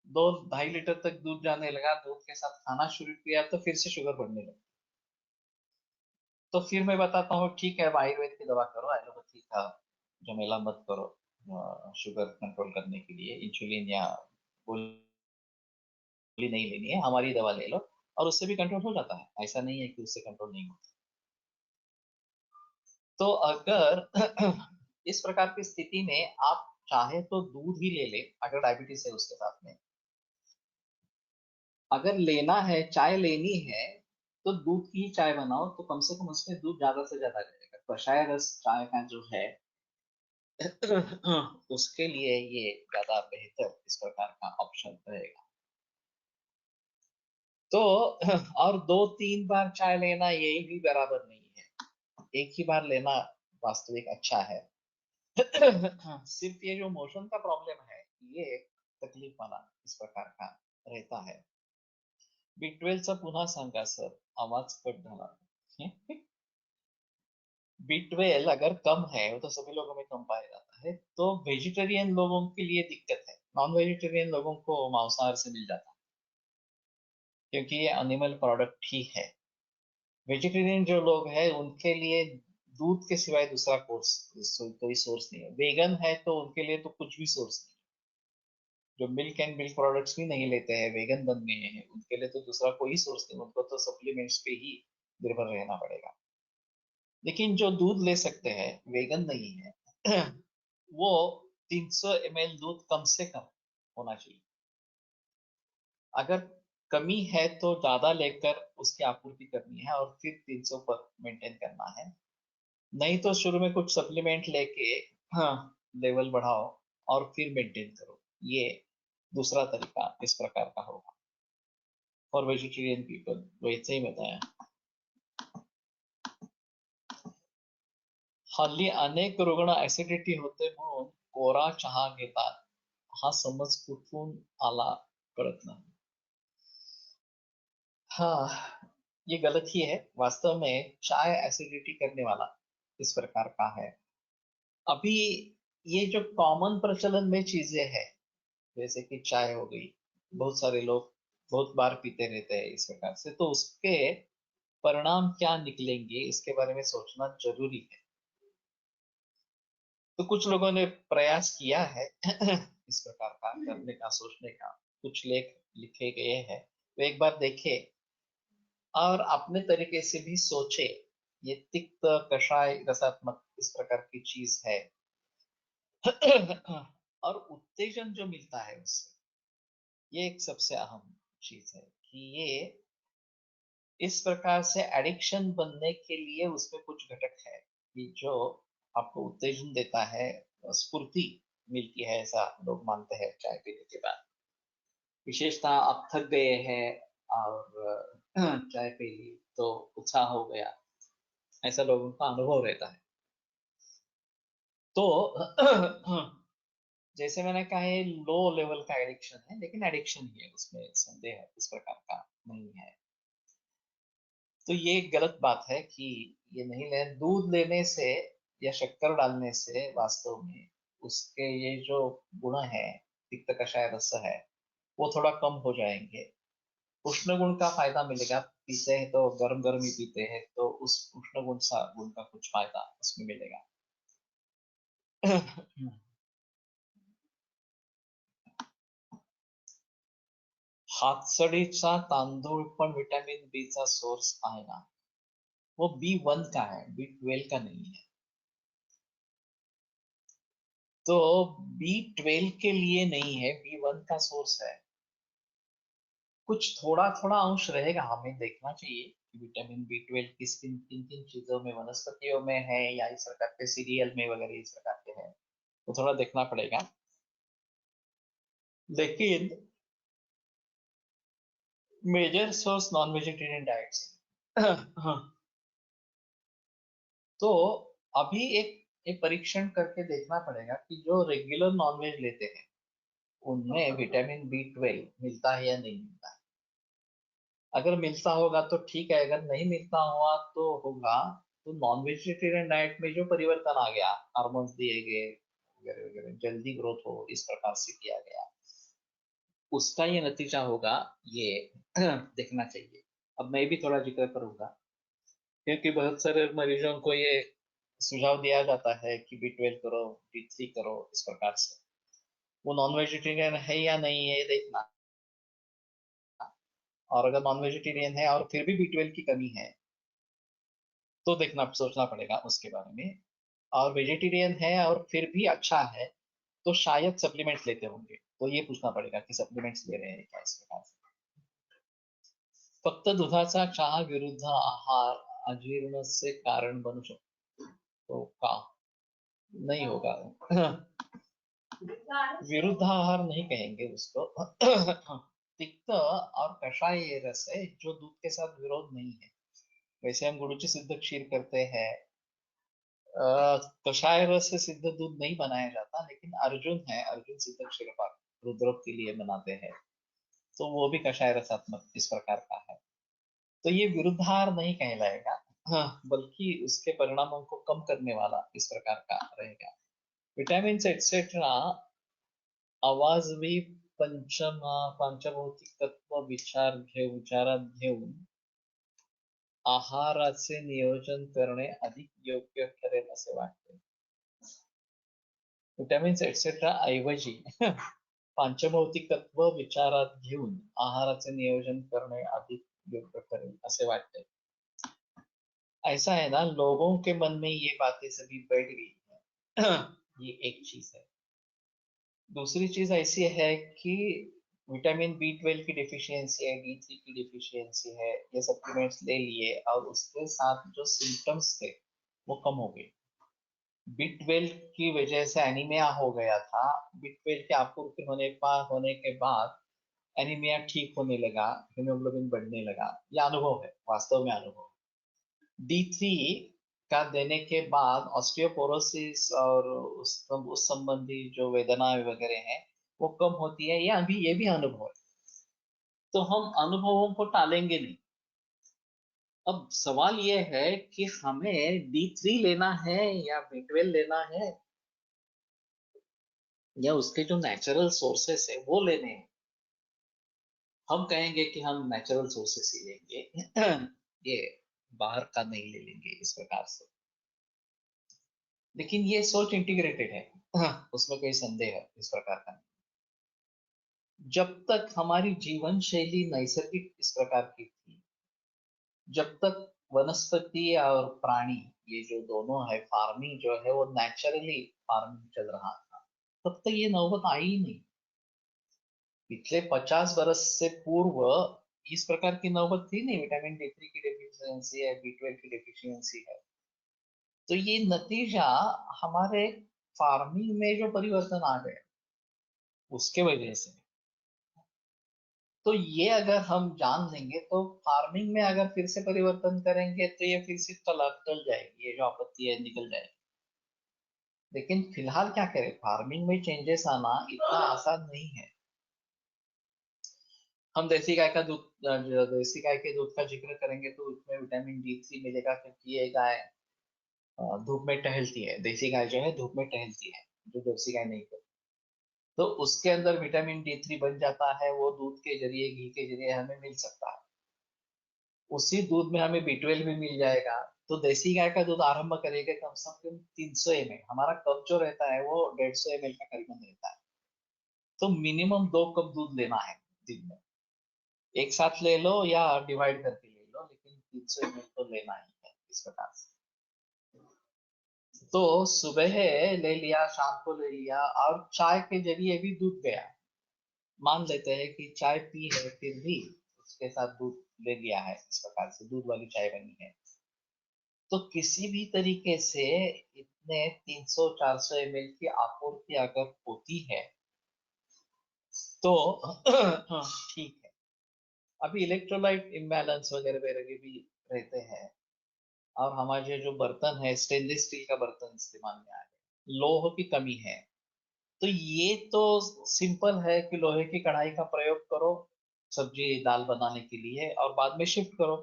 2-2.5 लीटर तक दूध जाने लगा, दूध के साथ खाना शुरू किया तो फिर से शुगर बढ़ने लगी। तो फिर मैं बताता हूँ ठीक है, अब आयुर्वेद की दवा करो, एलोपैथी का झमेला मत करो, शुगर कंट्रोल करने के लिए इंसुलिन या गोली नहीं लेनी है, हमारी दवा ले लो, और उससे भी कंट्रोल हो जाता है, ऐसा नहीं है कि उससे कंट्रोल नहीं होता। तो अगर इस प्रकार की स्थिति में आप चाहे तो दूध ही ले ले, अगर डायबिटीज है उसके साथ में, अगर लेना है चाय लेनी है तो दूध की ही चाय बनाओ, तो कम से कम उसमें दूध ज्यादा से ज्यादा रहेगा। कषाय रस चाय का जो है उसके लिए ये ज्यादा बेहतर इस प्रकार का ऑप्शन रहेगा। तो और 2-3 बार चाय लेना ये भी बराबर नहीं है, एक ही बार लेना वास्तविक अच्छा है। सिर्फ ये जो मोशन का प्रॉब्लम है, ये तकलीफ वाला इस प्रकार का रहता है। B12 चा पुन्हा सांगा सर, आवाज कट झाला। B12 अगर कम है, वो तो सभी लोगों में कम पाया जाता है, तो वेजिटेरियन लोगों के लिए दिक्कत है, नॉन वेजिटेरियन लोगों को मांसाहार से मिल जाता है, क्योंकि ये एनिमल प्रोडक्ट ही है। वेजिटेरियन जो लोग हैं उनके लिए दूध के सिवाय दूसरा कोई सोर्स नहीं है। वेगन है तो उनके लिए तो कुछ भी सोर्स नहीं, जो मिल्क एंड मिल्क प्रोडक्ट्स भी नहीं लेते हैं, वेगन बन गए हैं, उनके लिए तो दूसरा कोई सोर्स नहीं, उनको तो सप्लीमेंट्स पे ही निर्भर रहना पड़ेगा। लेकिन जो दूध ले सकते हैं, वेगन नहीं है, वो 300 ml दूध कम से कम होना चाहिए। अगर कमी है तो ज्यादा लेकर उसकी आपूर्ति करनी है और फिर 300 पर मेंटेन करना है। नहीं तो शुरू में कुछ सप्लीमेंट लेके, हाँ, लेवल बढ़ाओ और फिर मेंटेन करो। ये दूसरा तरीका इस प्रकार का होगा फॉर वेजिटेरियन पीपल, वैसे ही बताया। हल्ली अनेक रुग्ण ऍसिडिटी होते म्हणून कोरा चहा घेतात, हा समज कुठून आला कळत नाही। हाँ, ये गलत ही है। वास्तव में चाय एसिडिटी करने वाला इस प्रकार का है। अभी ये जो कॉमन प्रचलन में चीजें हैं, जैसे कि चाय हो गई, बहुत सारे लोग बहुत बार पीते रहते हैं इस प्रकार से, तो उसके परिणाम क्या निकलेंगे इसके बारे में सोचना जरूरी है। तो कुछ लोगों ने प्रयास किया है इस प्रकार का करने का, सोचने का, कुछ लेख लिखे गए हैं, तो एक बार देखे और अपने तरीके से भी सोचे। ये तिक्त कषाय रसात्मक इस प्रकार की चीज है। और उत्तेजन जो मिलता है उससे, ये एक सबसे अहम चीज है कि ये इस प्रकार से एडिक्शन बनने के लिए उसमें कुछ घटक है कि जो आपको उत्तेजन देता है, स्फूर्ति मिलती है, ऐसा लोग मानते हैं चाय पीने के बाद। विशेषतः आप थक गए हैं और चाय पी ली तो उत्साह हो गया, ऐसा लोगों का अनुभव रहता है। तो जैसे मैंने कहा ये लो लेवल का एडिक्शन है, लेकिन एडिक्शन ही है, उसमें संदेह है इस प्रकार का नहीं है। तो ये गलत बात है कि ये नहीं ले, दूध लेने से या शक्कर डालने से वास्तव में उसके ये जो गुण है, तिक्त कषाय रस है, वो थोड़ा कम हो जाएंगे। उष्ण गुण का फायदा मिलेगा, पीते हैं तो गर्म गर्म ही पीते हैं, तो उस उष्ण गुण का कुछ फायदा उसमें मिलेगा। हातसडीचा तांदूळ पण विटामिन बी चा सोर्स आहे ना, वो B1 का है, B12 का नहीं है। तो B12 के लिए नहीं है, B1 का सोर्स है। कुछ थोड़ा थोड़ा अंश रहेगा, हमें देखना चाहिए कि विटामिन B12 किन किन चीजों में, वनस्पतियों में है या इस प्रकार के सीरियल में वगैरह इस प्रकार के है, तो थोड़ा देखना पड़ेगा। लेकिन major source non vegetarian diet से। हाँ, तो अभी एक परीक्षण करके देखना पड़ेगा कि जो रेगुलर नॉनवेज लेते हैं उनमें विटामिन B12 मिलता है या नहीं मिलता है। अगर मिलता होगा तो ठीक है, अगर नहीं मिलता हुआ तो होगा तो नॉन वेजिटेरियन डाइट में जो परिवर्तन आ गया, हार्मोन्स दिए गए वगैरह वगैरह, जल्दी ग्रोथ हो इस प्रकार से किया गया, उसका ये नतीजा होगा, ये देखना चाहिए। अब मैं भी थोड़ा जिक्र करूंगा, क्योंकि बहुत सारे मरीजों को ये सुझाव दिया जाता है कि B12 करो, B3 करो इस प्रकार से। वो नॉन वेजिटेरियन है या नहीं है ये देखना, और अगर नॉन वेजिटेरियन है और फिर भी B12 की कमी है तो देखना सोचना पड़ेगा उसके बारे में। और वेजिटेरियन है और फिर भी अच्छा है तो शायद सप्लीमेंट्स लेते होंगे, तो ये पूछना पड़ेगा कि सप्लीमेंट्स ले रहे हैं क्या इस प्रकार से। फक्त दुधाचा चहा विरुद्ध आहार अजीर्णचे कारण बनू शकतो, तो का नहीं होगा। विरुद्ध आहार नहीं कहेंगे उसको। तिक्त और कषाय रस है जो दूध के साथ विरोध नहीं है। वैसे हम गुरुची सिद्ध क्षीर करते हैं, कषाय रस से सिद्ध दूध नहीं बनाया जाता, लेकिन अर्जुन है, अर्जुन सिद्ध क्षीर पाक रुद्रक के लिए बनाते हैं, तो वो भी कषाय रसात्मक इस प्रकार का है। तो ये विरुद्धार नहीं कहलाएगा, हाँ, बल्कि उसके परिणामों को कम करने वाला इस प्रकार का रहेगा। विटामिन एक्सेट्रा आवाज भी पंचभौतिक तत्व विचारात घेऊन आहाराचे नियोजन करणे अधिक योग्य ठरेल असे वाटते। विटामिन्स एक्सेट्रा ऐवजी पंचभौतिक तत्व विचारात घेऊन आहाराचे नियोजन करणे अधिक योग्य ठरेल असे वाटते। ऐसा है ना, लोगों के मन में ये बातें सभी बैठ गई है। ये एक चीज है। दूसरी चीज ऐसी है कि विटामिन B12 की डिफिशियंसी है, D3 की डिफिशियंसी है, ये सप्लीमेंट्स ले लिए और उसके साथ जो सिम्टम्स थे वो कम हो गए। B12 की वजह से एनीमिया हो गया था, B12 की आपूर्ति होने के बाद एनीमिया ठीक होने लगा, हीमोग्लोबिन बढ़ने लगा। ये अनुभव है, वास्तव में अनुभव। D3 का देने के बाद ऑस्टियोपोरोसिस और उस संबंधी जो वेदनाएं वगैरह हैं वो कम होती है, ये भी अनुभव है। तो हम अनुभवों को टालेंगे नहीं। अब सवाल ये है कि हमें D3 लेना है या B12 लेना है, या उसके जो नेचुरल सोर्सेस है वो लेने हैं। हम कहेंगे कि हम नेचुरल सोर्सेस ही लेंगे, ये बाहर का नहीं ले लेंगे इस प्रकार से। लेकिन ये सोच इंटीग्रेटेड है, उसमें कोई संदेह है इस प्रकार का नहीं। जब तक हमारी जीवन शैली नैसर्गिक इस प्रकार की थी, जब तक वनस्पति और प्राणी ये जो दोनों है, फार्मिंग जो है वो नेचुरली फार्मिंग चल रहा था, तब तक ये नौबत आई ही नहीं। पिछले 50 बरस से पूर्व इस प्रकार की नौबत थी नहीं, विटामिन D3 की डेफिशिएंसी है, B12 की डेफिशिएंसी है। तो ये नतीजा हमारे फार्मिंग में जो परिवर्तन आ गए उसके वजह से। तो ये अगर हम जान लेंगे तो फार्मिंग में अगर फिर से परिवर्तन करेंगे तो ये फिर से टल जाएगी, ये जो आपत्ति है निकल जाएगी। लेकिन फिलहाल क्या करें, फार्मिंग में चेंजेस आना इतना आसान नहीं है। हम देसी गाय का दूध, जो देसी गाय के दूध का जिक्र करेंगे तो उसमें विटामिन D3 मिलेगा, क्योंकि ये गाय धूप में टहलती है। देसी गाय जो है धूप में टहलती है, जो जर्सी गाय नहीं करती। तो उसके अंदर विटामिन D3 बन जाता है, वो दूध के जरिए, घी के जरिए हमें मिल सकता है। उसी दूध में हमें B12 भी मिल जाएगा। तो देसी गाय का दूध आरंभ करेंगे कम से कम 300 ml। हमारा कप जो रहता है वो 150 ml का करीबन रहता है। तो मिनिमम 2 कप दूध लेना है दिन में। एक साथ ले लो या डिवाइड करके ले लो, लेकिन 300 ml तो लेना ही है इस प्रकार से। तो सुबह ले लिया, शाम को ले लिया, और चाय के जरिए भी दूध गया। मान लेते हैं कि चाय पी है, फिर भी उसके साथ दूध ले लिया है, इस प्रकार से दूध वाली चाय बनी है। तो किसी भी तरीके से इतने 300-400 ml की आपूर्ति अगर होती है तो ठीक है। अभी इलेक्ट्रोलाइट इम्बैलेंस वगैरह वगैरह भी रहते हैं, और हमारे जो बर्तन है स्टेनलेस स्टील का बर्तन इस्तेमाल में आ रहे, लोह की कमी है। तो ये तो सिंपल है कि लोहे की कढ़ाई का प्रयोग करो सब्जी दाल बनाने के लिए, और बाद में शिफ्ट करो।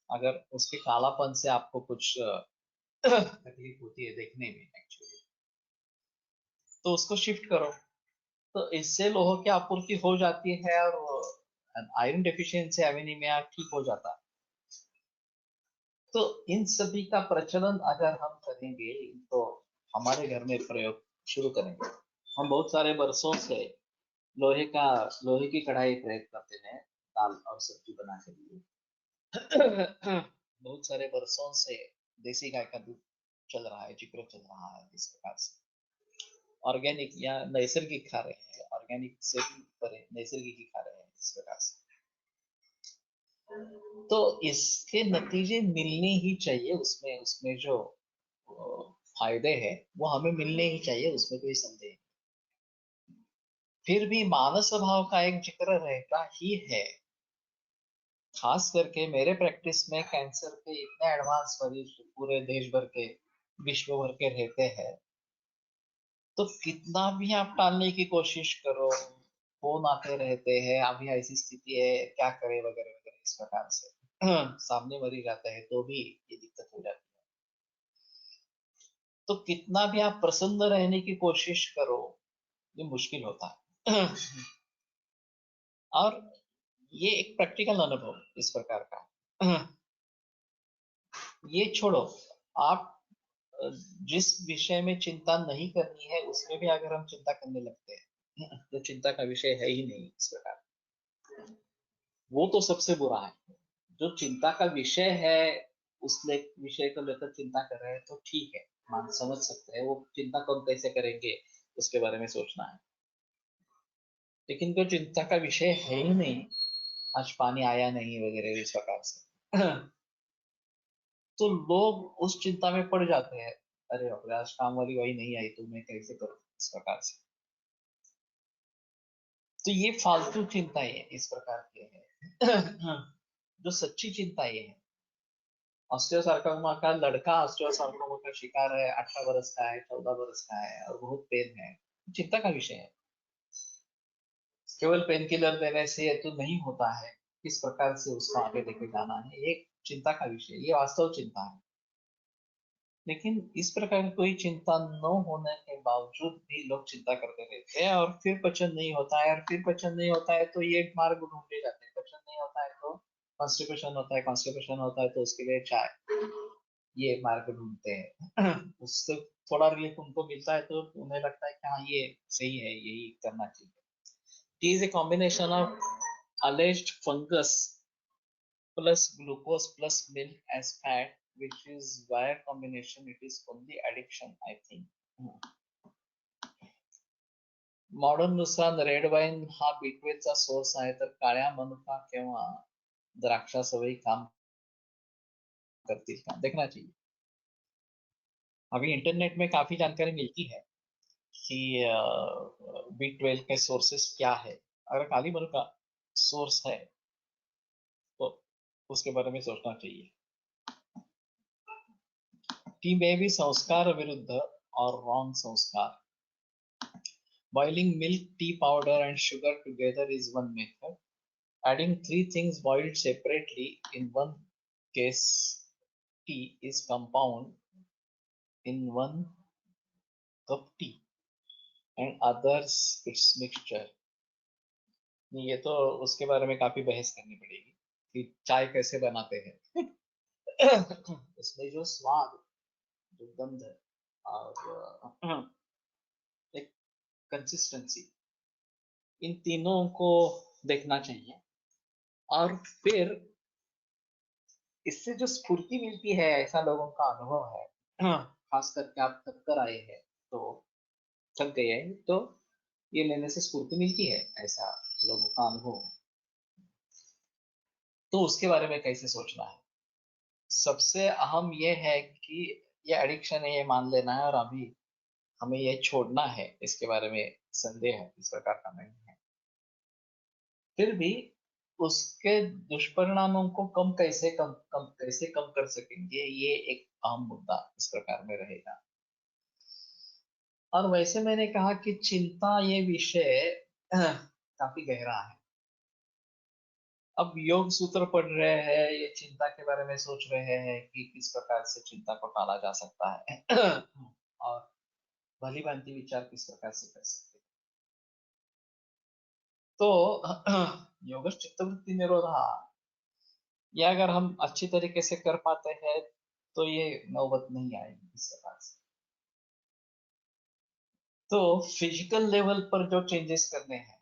अगर उसके कालापन से आपको कुछ तकलीफ होती है देखने में एक्चुअली, तो उसको शिफ्ट करो। तो इससे लोहो की आपूर्ति हो जाती है, और आयरन डेफिशिएंसी एनीमिया ठीक हो जाता है। तो इन सभी का प्रचलन अगर हम करेंगे तो हमारे घर में प्रयोग शुरू करेंगे। हम बहुत सारे बरसों से लोहे की कढ़ाई प्रयोग करते हैं दाल और सब्जी बनाने के लिए। बहुत सारे बरसों से देसी गाय का दूध चल रहा है, जिक्र चल रहा है इस प्रकार से। ऑर्गेनिक या नैसर्गिक खा रहे हैं, ऑर्गेनिक से भी परे नैसर्गिक ही खा रहे हैं इस प्रकार से। तो इसके नतीजे मिलने ही चाहिए, उसमें उसमें जो फायदे हैं वो हमें मिलने ही चाहिए, उसमें कोई संदेह नहीं। फिर भी मानव स्वभाव का एक जिक्र रहता ही है। खास करके मेरे प्रैक्टिस में कैंसर के इतने एडवांस मरीज पूरे देश भर के, विश्व भर के रहते हैं। तो कितना भी आप टालने की कोशिश करो, फोन आते रहते हैं, अभी ऐसी स्थिति है, क्या करे वगैरह वगैरह इस प्रकार से। सामने मरीज आता है तो भी ये दिक्कत हो जाती है। तो कितना भी आप प्रसन्न रहने की कोशिश करो, ये मुश्किल होता है। और ये एक प्रैक्टिकल अनुभव इस प्रकार का। ये छोड़ो, आप जिस विषय में चिंता नहीं करनी है उसमें भी अगर हम चिंता करने लगते हैं तो चिंता का विषय है ही नहीं इस प्रकार। वो तो सबसे बुरा है। जो चिंता का विषय है, उस विषय को लेकर चिंता कर रहे हैं तो ठीक है, मान समझ सकते हैं, वो चिंता कब कैसे करेंगे उसके बारे में सोचना है। लेकिन जो चिंता का विषय है ही नहीं, आज पानी आया नहीं वगैरह इस प्रकार से, तो लोग उस चिंता में पड़ जाते हैं। अरे बाप रे, आज काम वाली वही नहीं आई तो मैं कैसे करूँ इस प्रकार से। तो ये फालतू चिंताएं इस प्रकार के हैं। जो सच्ची चिंता ये है, ऑस्टियोसार्कोमा का लड़का ऑस्टियोसार्कोमा का शिकार है, 18 वर्ष का है, 14 वर्ष का है, और बहुत पेन है, चिंता का विषय है। केवल पेन किलर देने से ये तो नहीं होता है, किस प्रकार से उसको आगे लेके जाना है, ये चिंता का विषय, ये वास्तव चिंता है। लेकिन इस प्रकार की कोई चिंता न होने के बावजूद भी लोग चिंता करते रहते हैं, और फिर पचन नहीं होता है, और फिर पचन नहीं होता है तो ये मार्ग ढूंढे जाते हैं। पचन नहीं होता है तो कॉन्स्टिपेशन होता है, कॉन्स्टिपेशन होता है तो उसके लिए चाय, ये मार्ग ढूंढते हैं। उससे थोड़ा रिलीफ उनको मिलता है तो उन्हें लगता है कि हाँ ये सही है, यही करना चाहिए। T is a combination of alleged fungus plus glucose plus milk as fat, which is why combination it is only addiction, I think. Modern नुसार रेड वाईन हा B12चा सोर्स आहे, तर काळ्या मनुका किंवा द्राक्षासवही काम करतील का, देखना चाहिए। अभी इंटरनेट में काफी जानकारी मिलती है कि B12 के सोर्सेस क्या है। अगर काली मनुका सोर्स है तो उसके बारे में सोचना चाहिए। टी में भी संस्कार विरुद्ध और रॉन्ग संस्कार. Boiling milk, tea powder, and sugar together is one method. Adding three things boiled separately in one case tea is compound in one cup tea, and others its mixture. ये तो उसके बारे में काफी बहस करनी पड़ेगी कि चाय कैसे बनाते हैं. उसमें जो स्वाद, जो गंध और एक कंसिस्टेंसी, इन तीनों को देखना चाहिए. और फिर इससे जो स्फूर्ति मिलती है, ऐसा लोगों का अनुभव है, खास करके आप थक कर आए हैं, तो थक गए हैं, तो ये लेने से स्फूर्ति मिलती है, ऐसा लोगों का अनुभव है. तो उसके बारे में कैसे सोचना है. सबसे अहम ये है कि ये एडिक्शन है, ये मान लेना है, और अभी हमें ये छोड़ना है. इसके बारे में संदेह है, इस प्रकार का नहीं है. फिर भी उसके दुष्परिणामों को कैसे कम कर सकेंगे, ये एक अहम मुद्दा इस प्रकार में रहेगा. और वैसे मैंने कहा कि चिंता ये विषय काफी गहरा है. अब योग सूत्र पढ़ रहे हैं, ये चिंता के बारे में सोच रहे हैं कि किस प्रकार से चिंता को टाला जा सकता है और भली भांति विचार किस प्रकार से कर सकते हैं. तो योग चित्तवृत्ति निरोधा, ये अगर हम अच्छी तरीके से कर पाते हैं तो ये नौबत नहीं आएगी इस प्रकार से. तो फिजिकल लेवल पर जो चेंजेस करने हैं,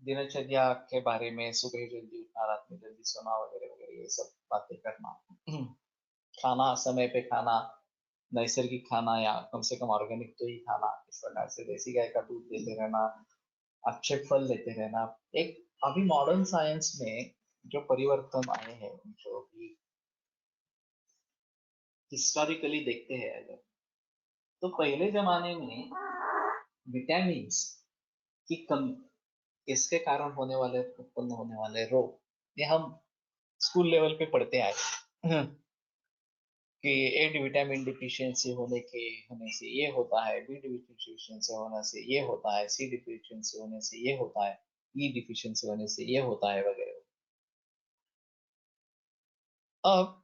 दिनचर्या के बारे में, सुबह जल्दी उठना, रात में जल्दी सोना, वगैरह वगैरह, ये सब बातें करना. खाना समय पे खाना, नैसर्गिक खाना, या कम से कम ऑर्गेनिक तो ही खाना. इस प्रकार से देसी गाय का दूध लेते रहना, अच्छे फल लेते रहना. एक अभी मॉडर्न साइंस में जो परिवर्तन आए हैं, जो भी हिस्टोरिकली देखते हैं अगर, तो पहले जमाने में विटामिन की कमी, इसके कारण उत्पन्न होने वाले रोग, ये हम स्कूल लेवल पे पढ़ते आए कि ए विटामिन डिफिशियंसी होने से ये होता है, बी डिफिशियंसी होने से ये होता है, सी डिफिशियंसी होने से ये होता है, ई डिफिशियंसी होने से ये होता है, वगैरह. अब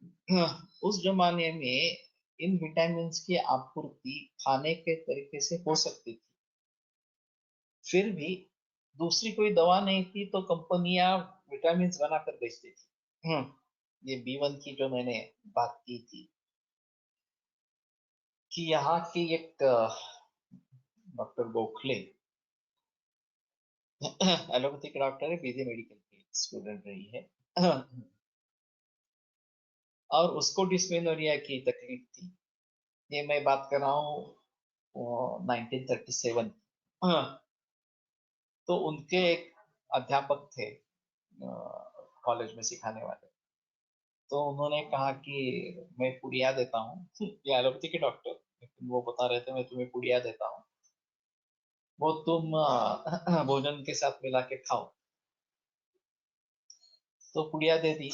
उस जमाने में इन विटामिन की आपूर्ति खाने के तरीके से हो सकती थी. फिर भी दूसरी कोई दवा नहीं थी, तो कंपनियां विटामिन बनाकर बेचती थी. ये B1 की जो मैंने बात की थी, कि यहाँ की एक डॉक्टर गोखले, एलोपैथिक डॉक्टर है, बीजे मेडिकल की स्टूडेंट रही है, और उसको डिस्मेनोरिया की तकलीफ थी. ये मैं बात कर रहा हूँ 1937. तो उनके एक अध्यापक थे कॉलेज में सिखाने वाले, तो उन्होंने कहा कि मैं पुड़िया देता हूँ. ये एलोपैथी के डॉक्टर, लेकिन वो बता रहे थे मैं तुम्हें पुड़िया देता हूँ, वो तुम भोजन के साथ मिला के खाओ. तो पुड़िया दे दी,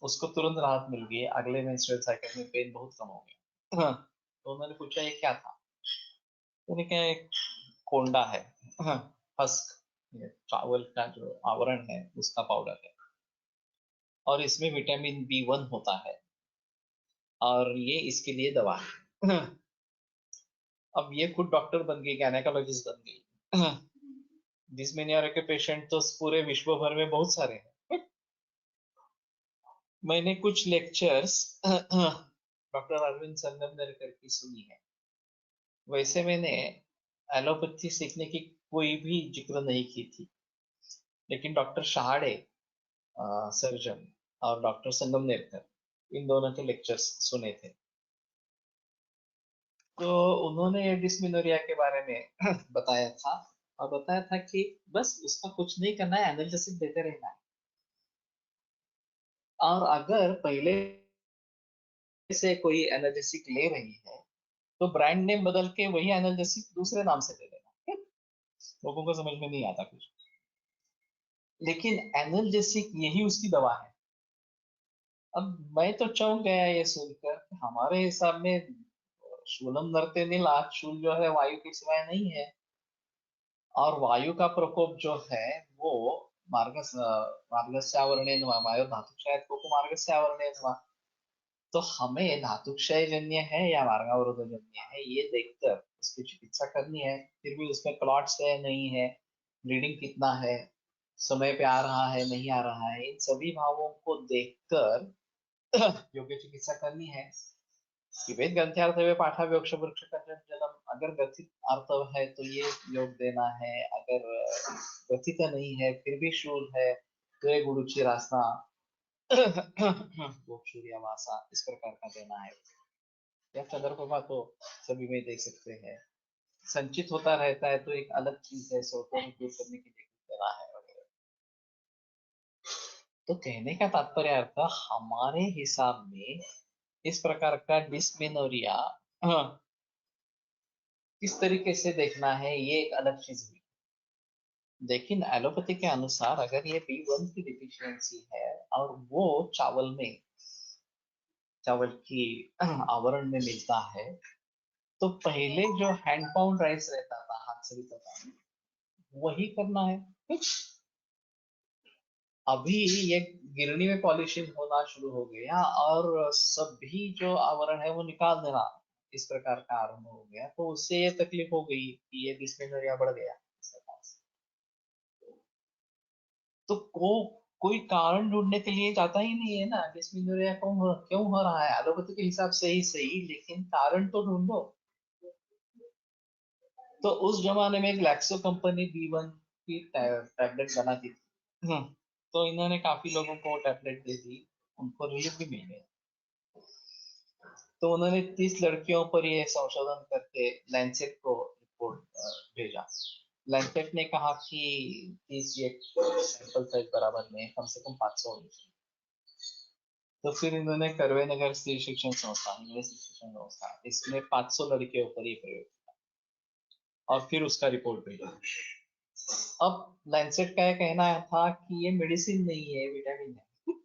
उसको तुरंत राहत मिल गई. अगले मेंस्ट्रुअल साइकिल में पेन बहुत कम हो गया. तो उन्होंने पूछा ये क्या था. तो उन्होंने कहा एक कोंडा है, हस्क, ये चावल का जो आवरण है उसका पाउडर है, और इसमें विटामिन B1 होता है, और ये इसके लिए दवा है. अब ये खुद डॉक्टर बन गई, गायनेकोलॉजिस्ट बन गई. डिस्मेनिया के पेशेंट तो पूरे विश्व भर में बहुत सारे हैं. मैंने कुछ लेक्चर्स डॉक्टर अरविंद संगमनेरकर की सुनी है. वैसे मैंने एलोपैथी सीखने की कोई भी जिक्र नहीं की थी, लेकिन डॉक्टर शहाड़े सर्जन और डॉक्टर संगमनेरकर, इन दोनों के लेक्चर्स सुने थे. तो उन्होंने डिस्मेनोरिया के बारे में बताया था, और बताया था कि बस उसका कुछ नहीं करना है, एनाल्जेसिक देते रहना है. और अगर पहले से कोई एनाल्जेसिक ले रही है, तो ब्रांड नेम बदल के वही एनाल्जेसिक दूसरे नाम से दे देना. लोगों को समझ में नहीं आता कुछ, लेकिन एनाल्जेसिक यही उसकी दवा है. अब मैं तो चौंक गया ये सुनकर, हमारे हिसाब में शूलम नरते नीला, शूल जो है वायु के सिवाय नहीं है, और वायु का प्रकोप जो है वो मार्गस्य आवरणेन वा वायु धातुक्षय कोप मार्गस्य आवरणेन वा। तो हमें धातुक्षय जन्य है या मार्गावरोध जन्य है ये देखकर उसकी चिकित्सा करनी है। फिर भी उसमें क्लॉट्स है नहीं है, ब्लीडिंग कितना है, समय पे आ रहा है नहीं आ रहा है, इन सभी भावों को देखकर योग्य चिकित्सा करनी है। वेद ग्रंथार्थ पाठाव्योक्ष वृक्ष का जन्म, अगर ग्रथित अर्थ है तो ये योग देना है, अगर ग्रथित नहीं है फिर भी शूल है तो ये गुरुची रासना वो सूर्यमासा इस प्रकार का देना है। या चंद्रप्रभा तो सभी में देख सकते हैं। संचित होता रहता है तो एक अलग चीज है, स्रोतों में दूर करने के लिए देना है वगैरह। तो कहने का तात्पर्य अर्थ हमारे हिसाब में इस प्रकार का डिस्मेनोरिया किस तरीके से देखना है ये एक अलग चीज हुई। लेकिन एलोपैथी के अनुसार अगर ये B1 की डिफिशियंसी है और वो चावल की आवरण में मिलता है, तो पहले जो हैंड पाउंड राइस रहता था, हाथ से भी था, वही करना है। अभी ये गिरनी में पॉलिशिंग होना शुरू हो गया और सभी जो आवरण है वो निकाल देना इस प्रकार का आरंभ हो गया, तो उससे ये तकलीफ हो गई कि ये डिस्मेनोरिया बढ़ गया। तो कोई कारण ढूंढने के लिए जाता ही नहीं है ना, डिस्मेनोरिया क्यों हो रहा है, एलोपैथी के हिसाब से ही सही, लेकिन कारण तो ढूंढो। तो उस जमाने में ग्लैक्सो कंपनी B1 की टैबलेट बनाती थी। तो इन्होंने काफी लोगों को टैबलेट दे दी, उनको रिलीफ भी मिल गया। तो उन्होंने 30 लड़कियों पर ये संशोधन करके लैंसेट को रिपोर्ट भेजा। लैंसेट ने कहा कि 30 ये सैंपल साइज बराबर में कम से कम 500 होनी चाहिए। तो फिर इन्होंने करवे नगर स्त्री शिक्षण संस्था, इंग्लिश शिक्षण संस्था, इसमें 500 लड़कियों पर ये प्रयोग किया और फिर उसका रिपोर्ट भेजा। अब लैंसेट का यह कहना था कि ये मेडिसिन नहीं है, विटामिन है।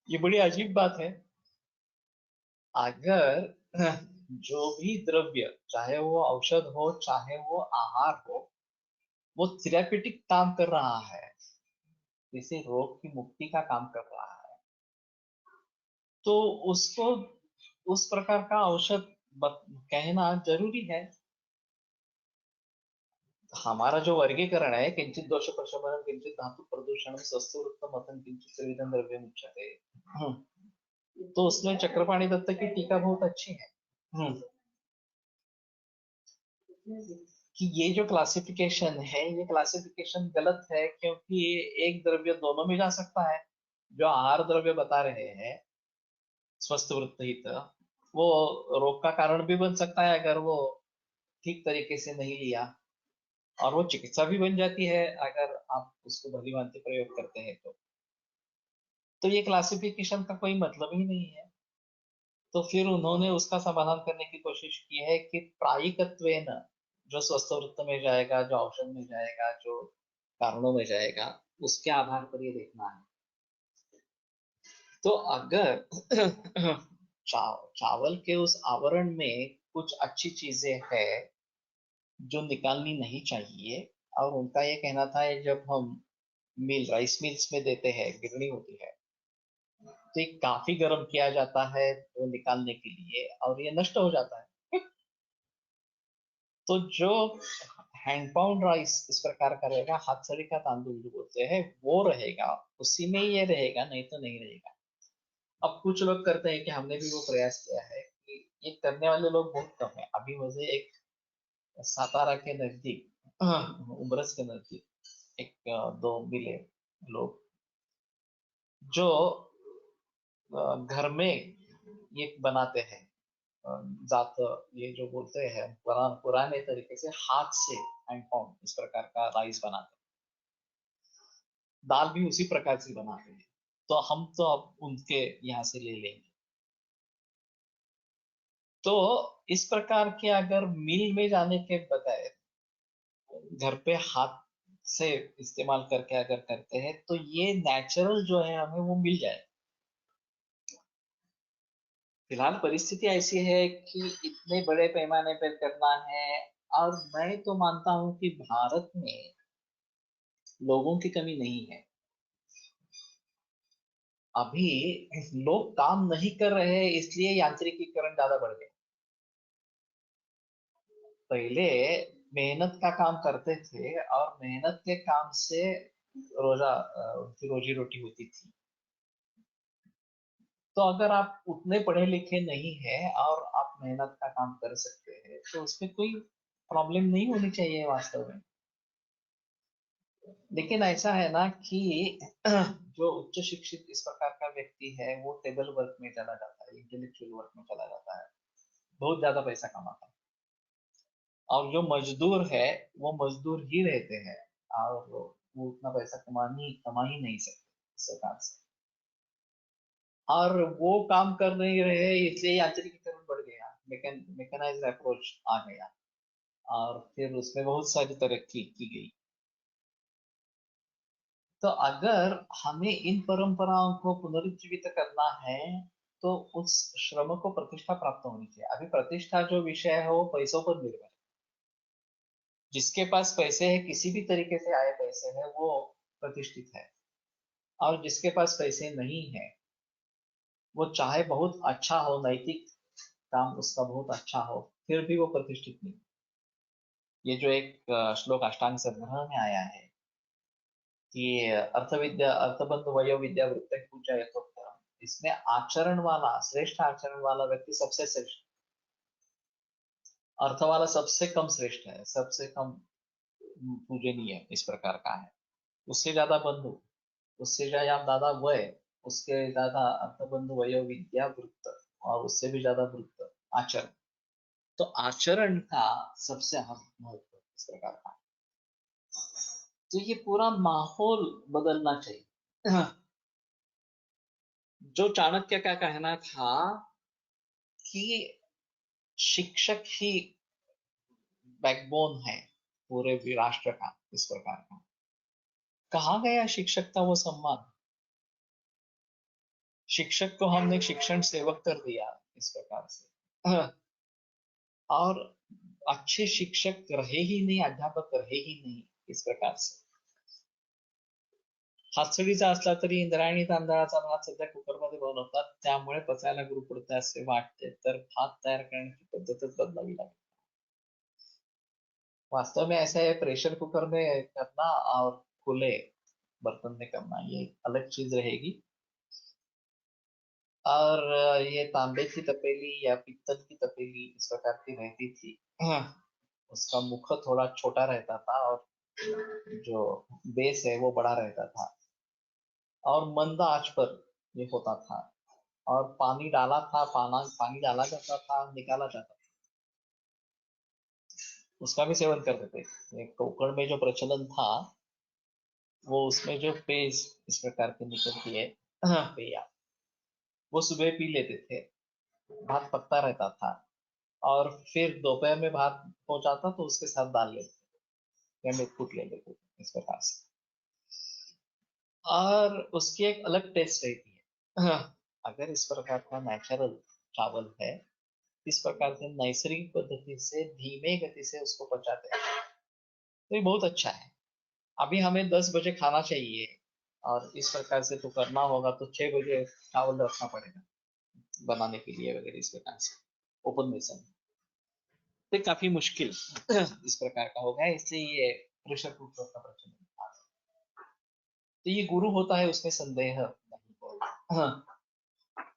ये बड़ी अजीब बात है। अगर जो भी द्रव्य, चाहे वो औषध हो चाहे वो आहार हो, वो थेरापेटिक काम कर रहा है, जैसे रोग की मुक्ति का काम कर रहा है, तो उसको उस प्रकार का औषध कहना जरूरी है। हमारा जो वर्गीकरण है, किंचित दोष प्रशमनम, किंचित धातु प्रदूषणम, स्वस्थ मतम, किंचित त्रिविधम द्रव्य मुच्यते। तो उसमें चक्रपाणी दत्त की टीका बहुत अच्छी है। कि ये जो क्लासिफिकेशन है, ये क्लासिफिकेशन गलत है, क्योंकि एक द्रव्य दोनों में जा सकता है। जो आहार द्रव्य बता रहे हैं स्वस्थ वृत्त हित, वो रोग का कारण भी बन सकता है अगर वो ठीक तरीके से नहीं लिया, और वो चिकित्सा भी बन जाती है अगर आप उसको भली भांति प्रयोग करते हैं तो ये क्लासिफिकेशन का कोई मतलब ही नहीं है। तो फिर उन्होंने उसका समाधान करने की कोशिश की है कि प्रायिकत्वेन, जो स्वस्थ वृत्त में जाएगा, जो औषध में जाएगा, जो कारणों में जाएगा, उसके आधार पर ये देखना है। तो अगर चावल के उस आवरण में कुछ अच्छी चीजें हैं जो निकालनी नहीं चाहिए, और उनका ये कहना था जब हम राइस मिल्स में देते हैं, गिरनी होती है, तो ये काफी गर्म किया जाता है वो निकालने के लिए, और ये नष्ट हो जाता है। तो जो हैंड पाउंड राइस इस प्रकार का रहेगा, हाथ सड़ी का तांदुल जो बोलते हैं वो रहेगा, उसी में ये रहेगा, नहीं तो नहीं रहेगा। अब कुछ लोग करते हैं कि हमने भी वो प्रयास किया है, कि ये करने वाले लोग बहुत कम है। अभी मुझे एक सातारा के नजदीक, उमरस के नजदीक एक दो मिले लोग जो घर में ये बनाते हैं, जात, ये जो बोलते हैं पुराने तरीके से हाथ से हैंड पाउंड इस प्रकार का राइस बनाते हैं, दाल भी उसी प्रकार से बनाते हैं। तो हम तो अब उनके यहाँ से ले लेंगे। तो इस प्रकार के अगर मिल में जाने के बजाय घर पे हाथ से इस्तेमाल करके अगर करते हैं, तो ये नेचुरल जो है हमें वो मिल जाए। फिलहाल परिस्थिति ऐसी है कि इतने बड़े पैमाने पर करना है, और मैं तो मानता हूं कि भारत में लोगों की कमी नहीं है। अभी लोग काम नहीं कर रहे हैं, इसलिए यांत्रिकीकरण ज्यादा बढ़ गया। पहले मेहनत का काम करते थे और मेहनत के काम से उनकी रोजी रोटी होती थी। तो अगर आप उतने पढ़े लिखे नहीं हैं और आप मेहनत का काम कर सकते हैं, तो उसमें कोई प्रॉब्लम नहीं होनी चाहिए वास्तव में। लेकिन ऐसा है ना कि जो उच्च शिक्षित इस प्रकार का व्यक्ति है, वो टेबल वर्क में चला जाता है, इंटेलेक्चुअल वर्क में चला जाता है, बहुत ज्यादा पैसा कमाता है। और जो मजदूर है, वो मजदूर ही रहते हैं, और वो उतना पैसा कमा ही नहीं सकते इस प्रकार से। और वो काम कर नहीं रहे, इसलिए यांत्रिकीकरण बढ़ गया, मैकेनाइज्ड अप्रोच आ गया, और फिर उसमें बहुत सारी तरक्की की गई। तो अगर हमें इन परंपराओं को पुनरुज्जीवित करना है, तो उस श्रम को प्रतिष्ठा प्राप्त होनी चाहिए। अभी प्रतिष्ठा जो विषय है, वो पैसों पर निर्भर है। जिसके पास पैसे है, किसी भी तरीके से आए पैसे है, वो प्रतिष्ठित है। और जिसके पास पैसे नहीं है, वो चाहे बहुत अच्छा हो, नैतिक काम उसका बहुत अच्छा हो, फिर भी वो प्रतिष्ठित नहीं। ये जो एक श्लोक अष्टांग संग्रह में आया है कि अर्थविद्या अर्थबंध वयो विद्या वृत्त पूजा यथोक्तम, इसमें आचरण वाला, श्रेष्ठ आचरण वाला व्यक्ति सबसे श्रेष्ठ, अर्थ वाला सबसे कम श्रेष्ठ है, सबसे कम पूजनीय इस प्रकार का है। उससे ज्यादा बंधु, उससे ज्यादा वय, उसके ज्यादा अर्थबंधु वयो विद्या वृत्त, और उससे भी ज्यादा वृत्त आचरण। तो आचरण का सबसे अहम महत्व इस प्रकार का है। तो ये पूरा माहौल बदलना चाहिए। जो चाणक्य का कहना था कि शिक्षक ही बैकबोन है पूरे राष्ट्र का, इस प्रकार का। कहाँ गया शिक्षक का वो सम्मान? शिक्षक को हमने शिक्षण सेवक कर दिया इस प्रकार से। और अच्छे शिक्षक रहे ही नहीं, अध्यापक रहे ही नहीं इस प्रकार से। हातसडीचा असला तरी इंद्रायणी तांदळाचा भात सध्या कुकरमध्ये बनवतात, त्यामुळे पचायला गुरु पडते असे वाटते, तर भात तयार करण्याची पद्धतच बदलावी लागेल। वास्तव में ऐसा है, प्रेशर कुकर में करना और खुले बर्तन में करना, ये अलग चीज रहेगी। और ये तांबे की तपेली या पित्तल की तपेली इस प्रकार की रहती थी। उसका मुख थोड़ा छोटा रहता था, और जो बेस है वो बड़ा रहता था, और मंद आंच पर ये होता था। और पानी डाला था, पानी डाला जाता था, निकाला जाता था, उसका भी सेवन करते थे। एक कोकण में जो प्रचलन था, वो उसमें जो पेज इस प्रकार की निकलती है, पेया, वो सुबह पी लेते थे। भात पकता रहता था, और फिर दोपहर में भात हो जाता तो उसके साथ दाल लेते या मिर्च ले लेते थे इस प्रकार से। और उसकी एक अलग टेस्ट रहती है। अगर इस प्रकार का नेचुरल चावल है, इस प्रकार से नैसर्गिक पद्धति से धीमे गति से उसको पचाते हैं, तो ये बहुत अच्छा है। अभी हमें 10 बजे खाना चाहिए, और इस प्रकार से तो करना होगा, तो 6 बजे चावल रखना पड़ेगा बनाने के लिए वगैरह इस प्रकार से, ओपन बेसन। तो काफी मुश्किल इस प्रकार का हो गया, इसलिए ये प्रेशर कुकर का प्रचलन आ गया। तो ये गुरु होता है, उसमें संदेह नहीं होगा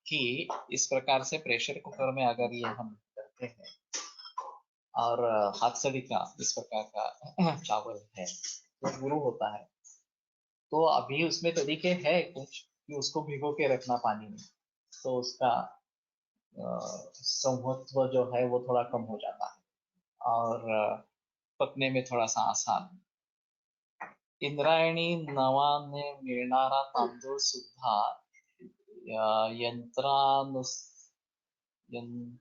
कि इस प्रकार से प्रेशर कुकर में अगर ये हम करते हैं, और हाथसड़ी का इस प्रकार का चावल है, तो गुरु होता है। तो अभी उसमें तरीके है कुछ कि उसको भिगो के रखना पानी में, तो उसका संहत्व जो है वो थोड़ा कम हो जाता है, और पकने में थोड़ा सा आसान। इंद्रायणी नावाने मिळणारा तांदूळ सुद्धा यंत्रानुस यंत्रातूनच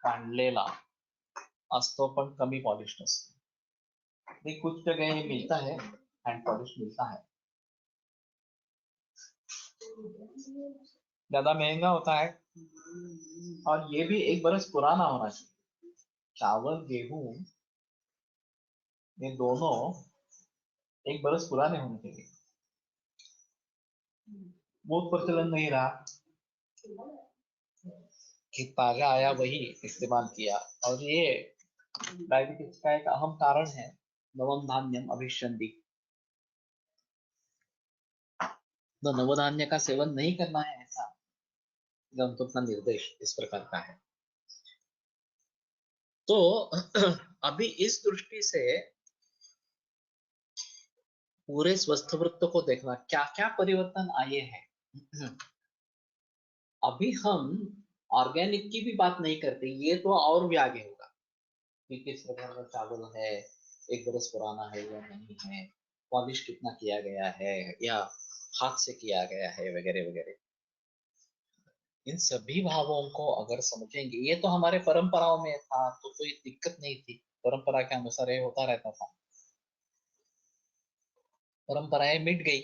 काढलेला असतो, पण कमी पॉलिश नसतो। नहीं, कुछ जगह ये मिलता है, हैंड पॉलिश मिलता है। ज्यादा महंगा होता है, और ये भी 1 बरस पुराना होना चाहिए। चावल गेहूं ये दोनों 1 बरस पुराने होने चाहिए। बहुत प्रचलन नहीं रहा कि ताजा आया वही इस्तेमाल किया, और ये डायबिटीज का एक अहम कारण है। नवम धान्यम अभिसंधि, तो नवधान्य का सेवन नहीं करना है, ऐसा ग्रंथों का निर्देश इस प्रकार का है। तो अभी इस दृष्टि से पूरे स्वस्थ वृत्त को देखना, क्या क्या परिवर्तन आए हैं। अभी हम ऑर्गेनिक की भी बात नहीं करते, ये तो और भी आगे होगा कि किस प्रकार का चावल है, 1 बरस पुराना है या नहीं है, पॉलिश कितना किया गया है या हाथ से किया गया है, वगैरह वगैरह। इन सभी भावों को अगर समझेंगे, ये तो हमारे परंपराओं में था तो कोई दिक्कत नहीं थी, परंपरा के अनुसार ये होता रहता था। परंपराएं मिट गई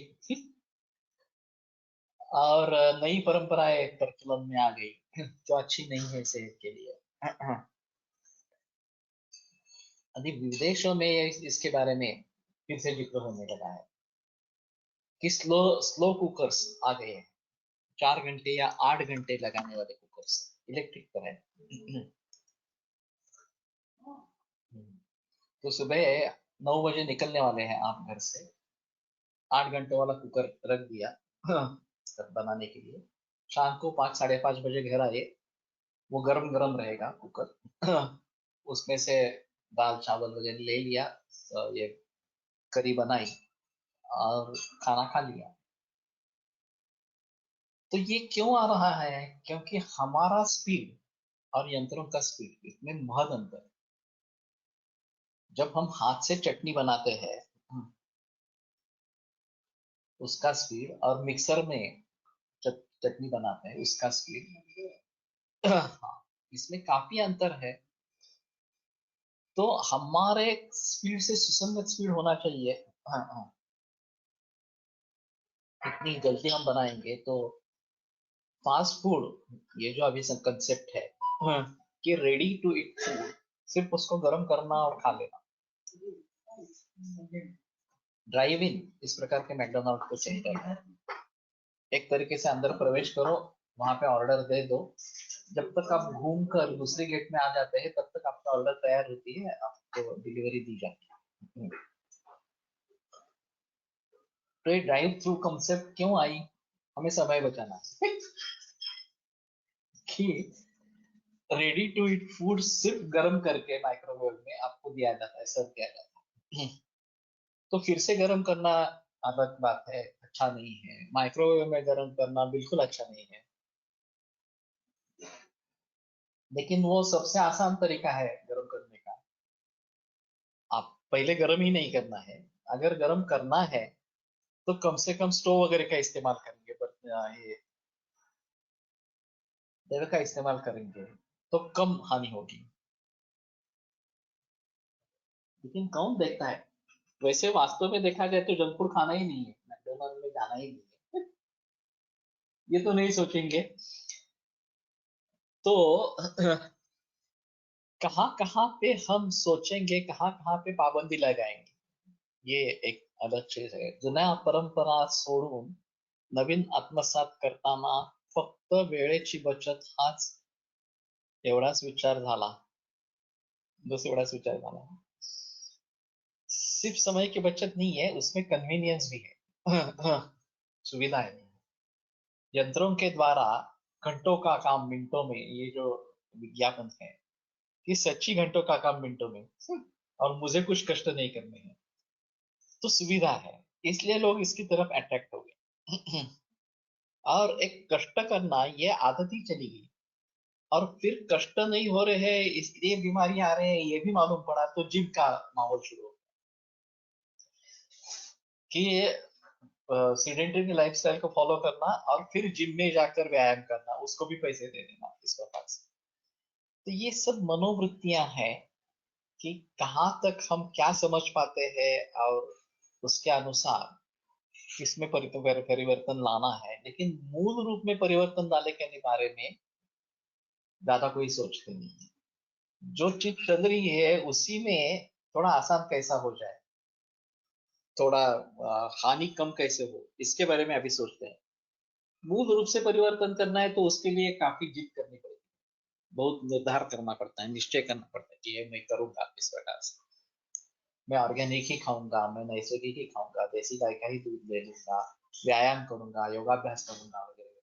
और नई परंपराएं प्रचलन में आ गई, जो अच्छी नहीं है सेहत के लिए। अभी विदेशों में इसके बारे में फिर से जिक्र होने लगा है कि स्लो स्लो कुकर्स आ गए हैं, 4 घंटे या 8 घंटे लगाने वाले कुकर्स, इलेक्ट्रिक पर है। तो सुबह 9 बजे निकलने वाले हैं आप घर से, 8 घंटे वाला कुकर रख दिया बनाने के लिए, शाम को 5 साढ़े 5 बजे घर आए, वो गरम गरम रहेगा कुकर उसमें से दाल चावल वगैरह ले लिया, ये करी बनाई और खाना खा लिया। तो ये क्यों आ रहा है? क्योंकि हमारा स्पीड और यंत्रों का स्पीड इसमें बहुत अंतर है। जब हम हाथ से चटनी बनाते हैं उसका स्पीड, और मिक्सर में चटनी बनाते हैं उसका स्पीड, हाँ, इसमें काफी अंतर है। तो हमारे स्पीड से सुसंगत स्पीड होना चाहिए। हाँ हाँ, इतनी जल्दी हम बनाएंगे तो फास्ट फूड, ये जो अभी कंसेप्ट है कि रेडी टू ईट फूड, सिर्फ उसको गर्म करना और खा लेना। ड्राइव इन इस प्रकार के मैकडोनाल्ड को सेंटर है, एक तरीके से अंदर प्रवेश करो, वहां पे ऑर्डर दे दो, जब तक आप घूम कर दूसरे गेट में आ जाते हैं तब तक आपका ऑर्डर तैयार होती है, आपको डिलीवरी दी जाती है। तो ये ड्राइव थ्रू कंसेप्ट क्यों आई? हमें समय बचाना कि रेडी टू ईट फूड सिर्फ गर्म करके माइक्रोवेव में आपको दिया जाता है, सर्व किया जाता है। तो फिर से गर्म करना अलग बात है, अच्छा नहीं है। माइक्रोवेव में गर्म करना बिल्कुल अच्छा नहीं है, लेकिन वो सबसे आसान तरीका है गर्म करने का। आप पहले गर्म ही नहीं करना है, अगर गर्म करना है तो कम से कम स्टोव वगैरह का इस्तेमाल करेंगे, पर ये तेल का इस्तेमाल करेंगे तो कम हानि होगी। लेकिन कौन देखता है? वैसे वास्तव में देखा जाए तो जंक फूड खाना ही नहीं है, मैकडोनाल्ड में जाना ही नहीं है, ये तो नहीं सोचेंगे। तो कहाँ कहाँ पे हम सोचेंगे, कहाँ कहाँ पे पाबंदी लगाएंगे, ये एक अलग चीज है। जुन्या परंपरा सोडून नवीन आत्मसात करताना फक्त वेळेची बचत हाच एवढाच विचार झाला, बस एवढाच विचार झाला। सिर्फ समय की बचत नहीं है, उसमें कन्वीनियंस भी है सुविधा है। यंत्रों के द्वारा घंटों का काम मिनटों में, ये जो विज्ञापन है कि सच्ची घंटों का काम मिनटों में, और मुझे कुछ कष्ट नहीं करने हैं, तो सुविधा है, इसलिए लोग इसकी तरफ अट्रैक्ट हो गए और एक कष्ट करना ये आदत ही चली गई, और फिर कष्ट नहीं हो रहे हैं इसलिए बीमारी आ रहे हैं, ये भी मालूम पड़ा तो जिम का माहौल शुरू हो कि सीडेंटरी लाइफस्टाइल को फॉलो करना और फिर जिम में जाकर व्यायाम करना, उसको भी पैसे दे देना इस प्रकार से। तो ये सब मनोवृत्तियां हैं कि कहाँ तक हम क्या समझ पाते हैं, और उसके अनुसार किसमें परिवर्तन लाना है, लेकिन मूल रूप में परिवर्तन लाने के बारे में ज्यादा कोई सोचते नहीं है। जो चीज चल रही है उसी में थोड़ा आसान कैसा हो जाए, थोड़ा हानि कम कैसे हो, इसके बारे में अभी सोचते हैं। मूल रूप से परिवर्तन करना है तो उसके लिए काफी जिद करनी पड़ेगी, बहुत निर्धार करना पड़ता है, निश्चय करना पड़ता है कि ये मैं करूंगा इस प्रकार से। मैं ऑर्गेनिक ही खाऊंगा, मैं नैसर्गिक ही खाऊंगा, देसी गाय का ही दूध ले लूंगा, व्यायाम करूंगा, योगाभ्यास करूंगा वगैरह।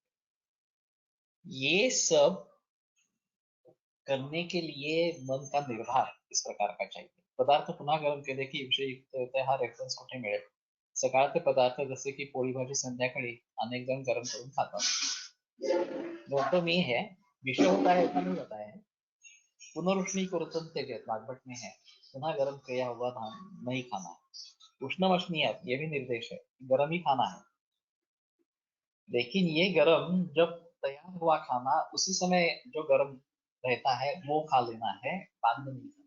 ये सब करने के लिए मन का निर्धार इस प्रकार का चाहिए। पदार्थ पुन्हा गरम केले की विषय युक्त होते हा रेफरन्स कुठे मिळेल? सकाळचे पदार्थ जसे की पोळी भाजी संध्याकाळी अनेक जण गरम करून खातात। दोस्तों में है, विषय होता है ऐसा नहीं बताया है। पुनरुष्णी कुरुतन तेजत भागवत में है, पुनः गर्म किया हुआ धान नहीं खाना है। उष्णवशनीयत ये भी निर्देश है, गर्म ही खाना है। लेकिन ये गरम जब तैयार हुआ खाना उसी समय जो गरम रहता है वो खा लेना है, बाद में नहीं खाना।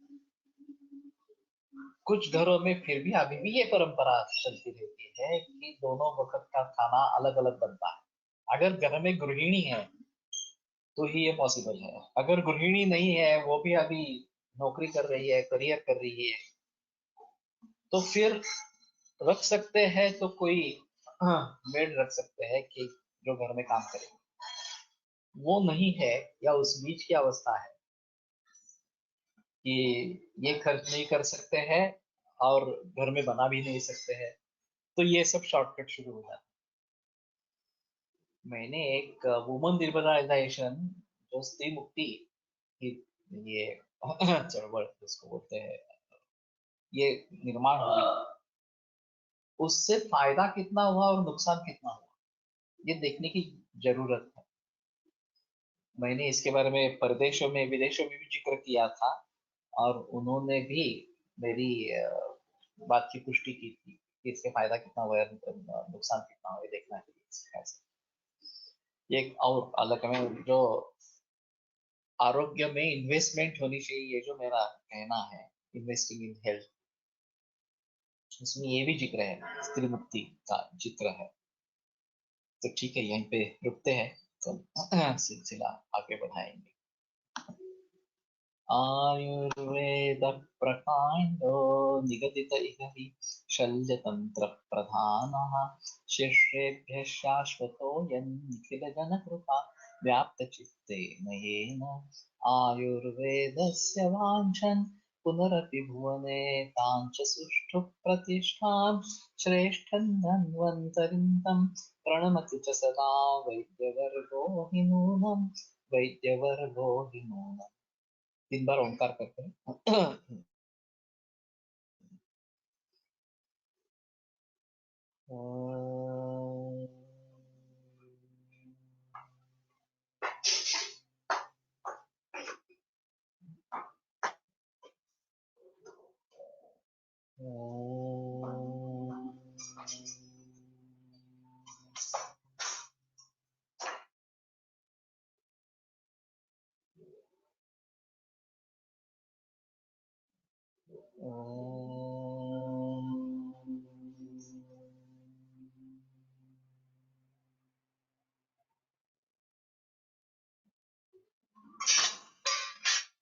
कुछ घरों में फिर भी अभी भी ये परंपरा चलती रहती है कि दोनों वक्त का खाना अलग अलग बनता है। अगर घर में गृहिणी है तो ही ये पॉसिबल है। अगर गृहिणी नहीं है, वो भी अभी नौकरी कर रही है, करियर कर रही है, तो फिर रख सकते हैं तो कोई मेड रख सकते हैं कि जो घर में काम करे। वो नहीं है या उस बीच की अवस्था है कि ये खर्च नहीं कर सकते हैं और घर में बना भी नहीं सकते हैं, तो ये सब शॉर्टकट शुरू हो जाता है। मैंने एक वुमन लिबरलाइजेशन, जो स्त्री मुक्ति की ये चळवळ जिसको बोलते हैं, ये निर्माण हुई, उससे फायदा कितना हुआ और नुकसान कितना हुआ ये देखने की जरूरत है। मैंने इसके बारे में परदेशों में विदेशों में भी जिक्र किया था और उन्होंने भी मेरी बात की पुष्टि की थी कि इसके फायदा कितना हुआ है, नुकसान कितना हुआ है देखना चाहिए। एक और अलग में जो आरोग्य में इन्वेस्टमेंट होनी चाहिए, ये जो मेरा कहना है, इन्वेस्टिंग इन हेल्थ, उसमें ये भी जिक्र है, स्त्री मुक्ति का जिक्र है। तो ठीक है, यहीं पे रुकते हैं, कल सिलसिला आगे बढ़ाएंगे। आयुर्वेद प्रकांडो निगदित इह हि शल्यतंत्र प्रधानः शिष्येभ्यः शाश्वतोऽयं निखिल जनकृपा व्याप्त चित्तेन येन आयुर्वेदस्य वाञ्छन् पुनरपि भुवने ताञ्च सुष्ठु प्रतिष्ठां श्रेष्ठं धन्वन्तरिं तं प्रणमति च सदा वैद्यवर्गो हि नूनं वैद्यवर्गो हि नूनम्। 3 बार ओंकार करते हैं।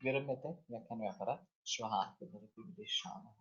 विरम्यते व्याख्यानव्यापारात् श्वः पुनरपि विदिष्यामः।